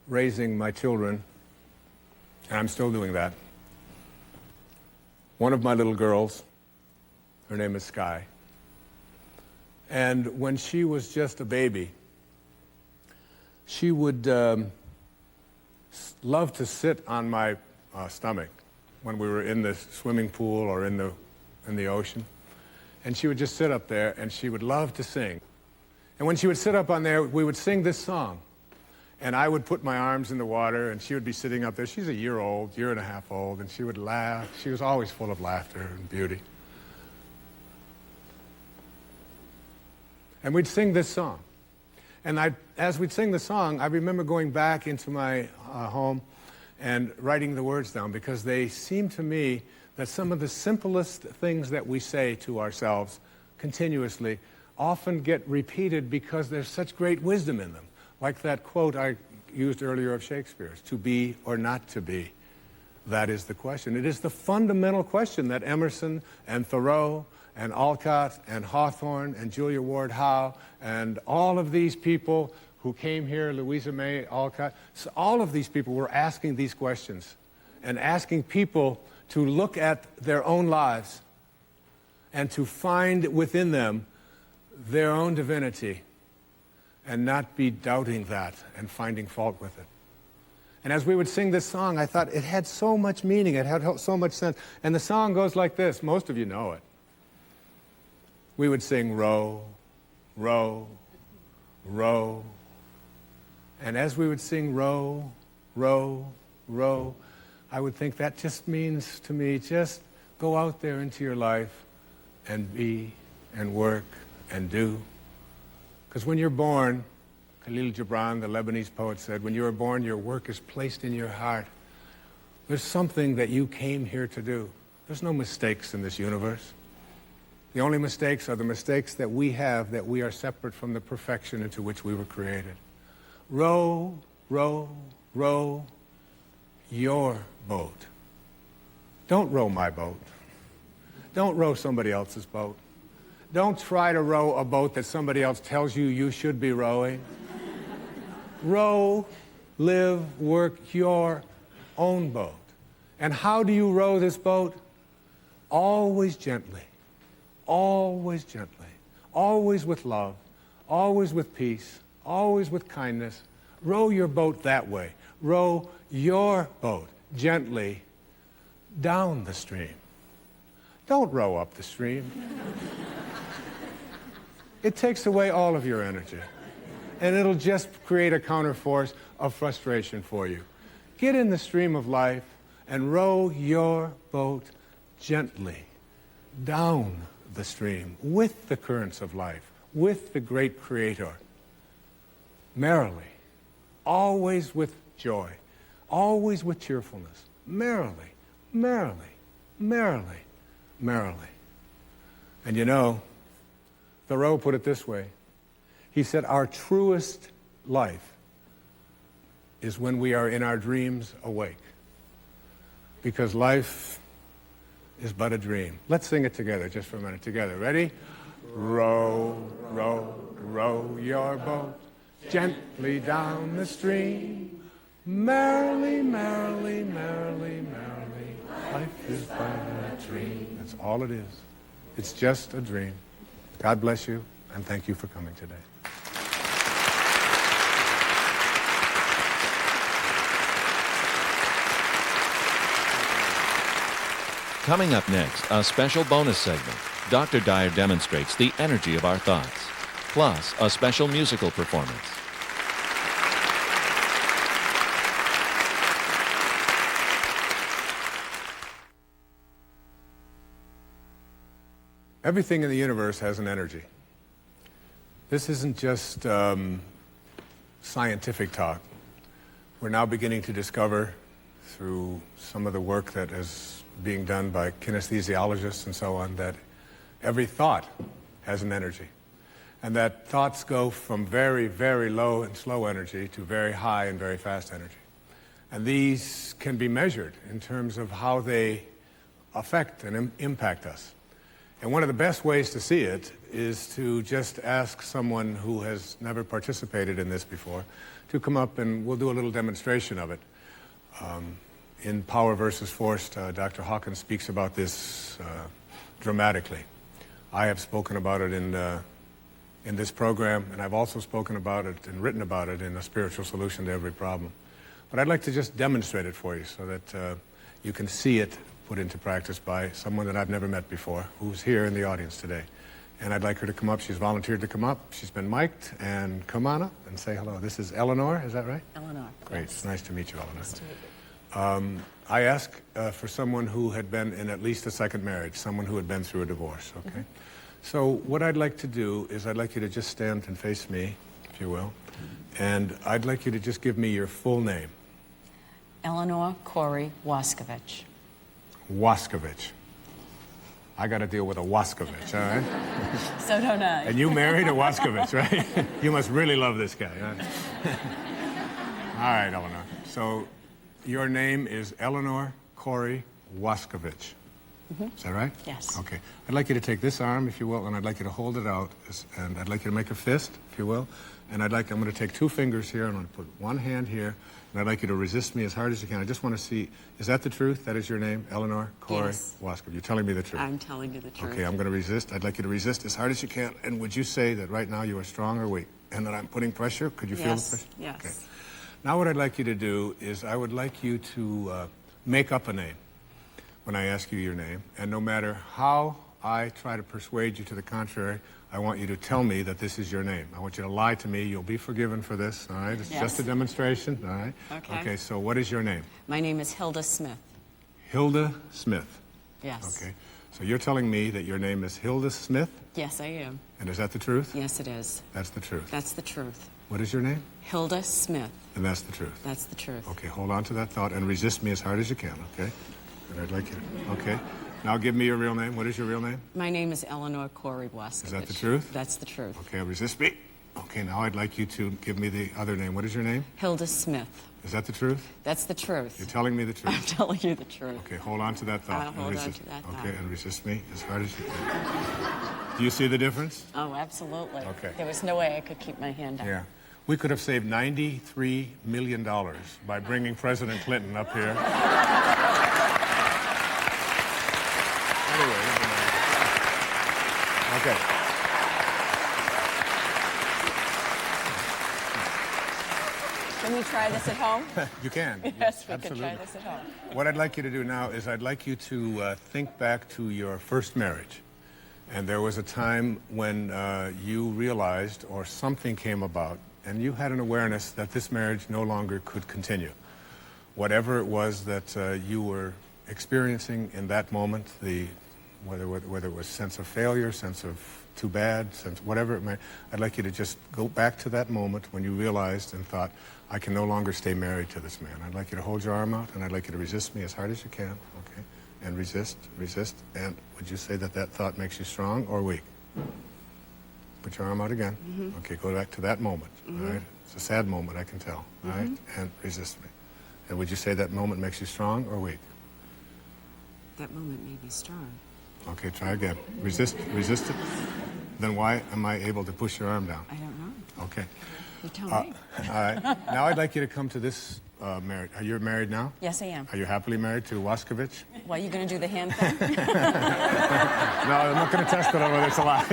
raising my children, and I'm still doing that, one of my little girls, her name is Sky, and when she was just a baby, she would loved to sit on my stomach when we were in the swimming pool or in the ocean. And she would just sit up there, and she would love to sing. And when she would sit up on there, we would sing this song. And I would put my arms in the water, and she would be sitting up there. She's a year and a half old, and she would laugh. She was always full of laughter and beauty. And we'd sing this song. And as we'd sing the song, I remember going back into my home and writing the words down, because they seem to me that some of the simplest things that we say to ourselves continuously often get repeated because there's such great wisdom in them. Like that quote I used earlier of Shakespeare's, to be or not to be. That is the question. It is the fundamental question that Emerson and Thoreau and Alcott and Hawthorne and Julia Ward Howe and all of these people who came here, Louisa May Alcott, so all of these people were asking these questions and asking people to look at their own lives and to find within them their own divinity and not be doubting that and finding fault with it. And as we would sing this song, I thought it had so much meaning, it had so much sense. And the song goes like this. Most of you know it. We would sing, row, row, row. And as we would sing, row, row, row, I would think that just means to me, just go out there into your life and be and work and do. Because when you're born, Khalil Gibran, the Lebanese poet, said, when you are born, your work is placed in your heart. There's something that you came here to do. There's no mistakes in this universe. The only mistakes are the mistakes that we have, that we are separate from the perfection into which we were created. Row, row, row your boat. Don't row my boat. Don't row somebody else's boat. Don't try to row a boat that somebody else tells you you should be rowing. Row, live, work your own boat. And how do you row this boat? Always gently, always gently, always with love, always with peace, always with kindness. Row your boat that way. Row your boat gently down the stream. Don't row up the stream. It takes away all of your energy, and it'll just create a counterforce of frustration for you. Get in the stream of life and row your boat gently down the stream with the currents of life, with the great Creator, merrily, always with joy, always with cheerfulness, merrily, merrily, merrily, merrily. And you know, Thoreau put it this way. He said, our truest life is when we are in our dreams awake. Because life is but a dream. Let's sing it together just for a minute. Together. Ready? Row, row, row your boat gently down the stream. Merrily, merrily, merrily, merrily. Life is but a dream. That's all it is. It's just a dream. God bless you, and thank you for coming today.
Coming up next, a special bonus segment. Dr. Dyer demonstrates the energy of our thoughts, plus a special musical performance.
Everything in the universe has an energy. This isn't just scientific talk. We're now beginning to discover through some of the work that is being done by kinesthesiologists and so on, that every thought has an energy. And that thoughts go from very, very low and slow energy to very high and very fast energy. And these can be measured in terms of how they affect and impact us. And one of the best ways to see it is to just ask someone who has never participated in this before to come up, and we'll do a little demonstration of it. In Power versus Force, Dr. Hawkins speaks about this dramatically. I have spoken about it in this program, and I've also spoken about it and written about it in A Spiritual Solution to Every Problem. But I'd like to just demonstrate it for you so that you can see it put into practice by someone that I've never met before, who's here in the audience today. And I'd like her to come up. She's volunteered to come up. She's been mic'd. And come on up and say hello. This is Eleanor, is that right?
Eleanor.
Great.
Yes.
It's nice to meet you, Eleanor.
Nice to meet you.
I ask for someone who had been in at least a second marriage, someone who had been through a divorce, okay? So what I'd like to do is I'd like you to just stand and face me, if you will. And I'd like you to just give me your full name.
Eleanor Corey Waskovich.
Waskovich. I got to deal with a Waskovich, all right?
So don't I.
And you married a Waskovich, right? You must really love this guy, right? All right, Eleanor. So your name is Eleanor Corey Waskovich. Is that right?
Yes.
Okay. I'd like you to take this arm, if you will, and I'd like you to hold it out, and I'd like you to make a fist, if you will. And I'm going to take 2 fingers here, and I'm going to put one hand here, and I'd like you to resist me as hard as you can. I just want to see, is that the truth? That is your name, Eleanor Corey
Yes.
Waskovich? You're telling me the truth?
I'm telling you the truth.
Okay, I'm going to resist. I'd like you to resist as hard as you can. And would you say that right now you are strong or weak? And that I'm putting pressure? Could you feel the pressure?
Yes.
Okay. Now what I'd like you to do is I would like you to make up a name when I ask you your name. And no matter how I try to persuade you to the contrary, I want you to tell me that this is your name. I want you to lie to me. You'll be forgiven for this, all right? It's
Yes.
just a demonstration, all right?
Okay.
Okay, so what is your name?
My name is Hilda Smith.
Hilda Smith.
Yes.
Okay. So you're telling me that your name is Hilda Smith?
Yes, I am.
And is that the truth?
Yes, it is.
That's the truth.
That's the truth.
What is your name?
Hilda Smith.
And that's the truth.
That's the truth.
Okay, hold on to that thought and resist me as hard as you can, okay? And I'd like you to, okay. Now give me your real name. What is your real name?
My name is Eleanor Corey Waskovich.
Is that the truth?
That's the truth.
Okay, resist me. Okay, now I'd like you to give me the other name. What is your name?
Hilda Smith.
Is that the truth?
That's the truth.
You're telling me the
I'm
truth.
telling you the truth.
Okay, hold on to that thought.
I'll
and
hold on
resist.
to that
Okay,
thought.
and resist me as hard as you can. Do you see the difference?
Oh, absolutely.
Okay.
There was no way I could keep my hand up.
Yeah. We could have saved $93 million by bringing President Clinton up here. Anyway, okay.
Can we try this at home?
You can.
Yes, we
Absolutely.
can try this at home.
What I'd like you to do now is I'd like you to think back to your first marriage. And there was a time when you realized or something came about and you had an awareness that this marriage no longer could continue. Whatever it was that you were experiencing in that moment, whether it was sense of failure, sense of too bad, sense whatever it may, I'd like you to just go back to that moment when you realized and thought, I can no longer stay married to this man. I'd like you to hold your arm out and I'd like you to resist me as hard as you can, okay? And resist, resist, and would you say that that thought makes you strong or weak? Put your arm out again. Okay, go back to that moment, all right? It's a sad moment, I can tell, all right? And resist me. And would you say that moment makes you strong or weak?
That moment made me strong.
Okay, try again. Resist, resist it. Then why am I able to push your arm down?
I don't know.
Okay.
You tell me.
All right. Now I'd like you to come to this marriage. Are you married now?
Yes, I am.
Are you happily married to Waskovich?
Well, you going to do the hand thing?
No, I'm not going to test it on whether it's a lie.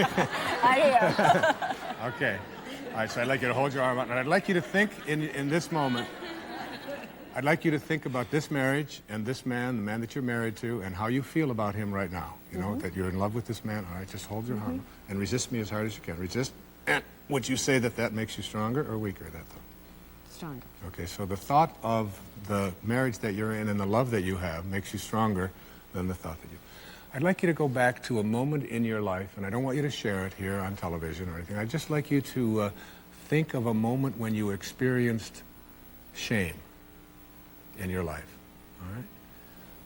I am.
Okay. All right, so I'd like you to hold your arm out. And I'd like you to think in this moment, I'd like you to think about this marriage and this man, the man that you're married to, and how you feel about him right now. You know, that you're in love with this man. All right, just hold your arm and resist me as hard as you can. Resist. And would you say that that makes you stronger or weaker, that thought?
Stronger.
Okay, so the thought of the marriage that you're in and the love that you have makes you stronger than the thought that you... I'd like you to go back to a moment in your life, and I don't want you to share it here on television or anything. I'd just like you to think of a moment when you experienced shame in your life, all right?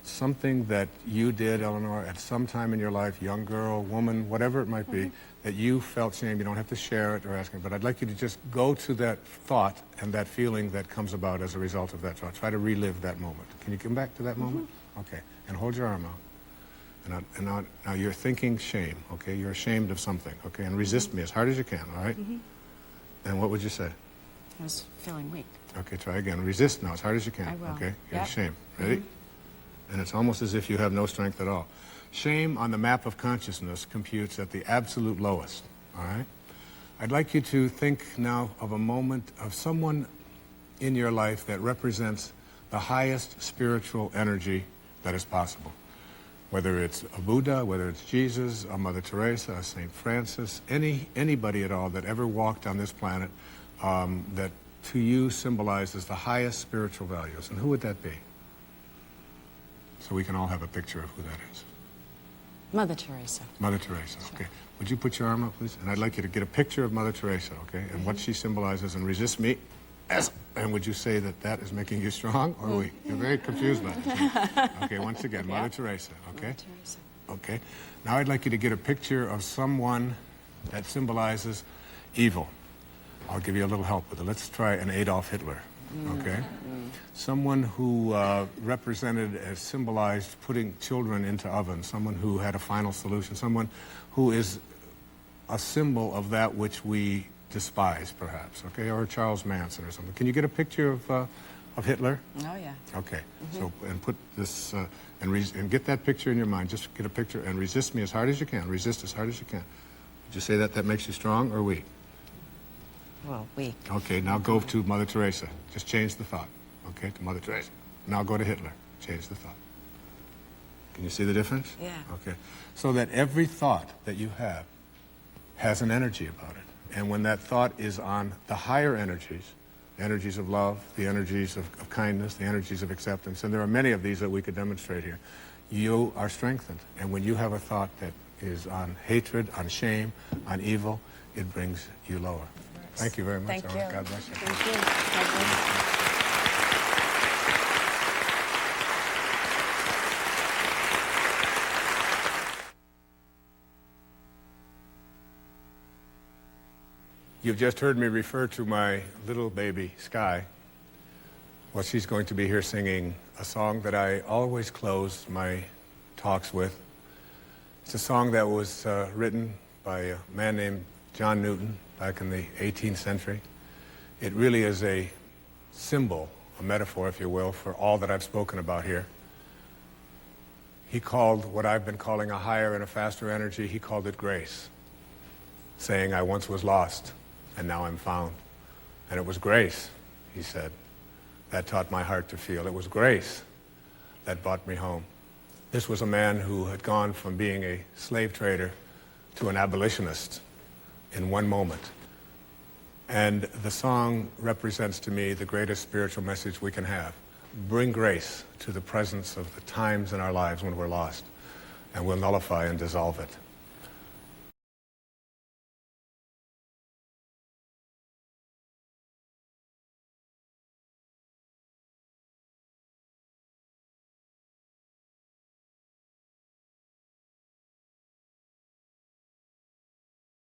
Something that you did, Eleanor, at some time in your life, young girl, woman, whatever it might be, that you felt shame. You don't have to share it or ask me, but I'd like you to just go to that thought and that feeling that comes about as a result of that thought. Try to relive that moment. Can you come back to that moment? Okay, and hold your arm out. And now you're thinking shame, okay? You're ashamed of something, okay? And resist me as hard as you can, all right? And what would you say?
I was feeling weak.
Okay, try again. Resist now as hard as you can,
I will.
okay? You're
Yep.
ashamed. Ready? And it's almost as if you have no strength at all. Shame on the map of consciousness computes at the absolute lowest, all right? I'd like you to think now of a moment of someone in your life that represents the highest spiritual energy that is possible. Whether it's a Buddha, whether it's Jesus, a Mother Teresa, a St. Francis, anybody at all that ever walked on this planet that to you symbolizes the highest spiritual values. And who would that be? So we can all have a picture of who that is.
Mother Teresa.
Mother Teresa, okay. Would you put your arm up, please? And I'd like you to get a picture of Mother Teresa, okay, and what she symbolizes, and resist me. And would you say that that is making you strong or weak? You're very confused by this. Okay, once again, Mother Teresa, okay?
Mother Teresa.
Okay. Now I'd like you to get a picture of someone that symbolizes evil. I'll give you a little help with it. Let's try an Adolf Hitler, okay? Someone who represented as symbolized putting children into ovens, someone who had a final solution, someone who is a symbol of that which we despise, perhaps, okay? Or Charles Manson or something. Can you get a picture of Hitler?
Oh, yeah.
Okay. So, and put this, and get that picture in your mind. Just get a picture and resist me as hard as you can. Resist as hard as you can. Did you say that that makes you strong or weak?
Well, weak.
Okay, now go to Mother Teresa. Just change the thought, okay, to Mother Teresa. Now go to Hitler. Change the thought. Can you see the difference?
Yeah.
Okay. So that every thought that you have has an energy about it. And when that thought is on the higher energies, the energies of love, the energies of kindness, the energies of acceptance, and there are many of these that we could demonstrate here, you are strengthened. And when you have a thought that is on hatred, on shame, on evil, it brings you lower. Thank you very much.
Thank you.
God bless you.
Thank you. Thank you.
You've just heard me refer to my little baby, Sky. Well, she's going to be here singing a song that I always close my talks with. It's a song that was written by a man named John Newton back in the 18th century. It really is a symbol, a metaphor, if you will, for all that I've spoken about here. He called what I've been calling a higher and a faster energy, he called it grace, saying, I once was lost, and now I'm found. And it was grace, he said, that taught my heart to feel. It was grace that brought me home. This was a man who had gone from being a slave trader to an abolitionist in one moment. And the song represents to me the greatest spiritual message we can have. Bring grace to the presence of the times in our lives when we're lost, and we'll nullify and dissolve it.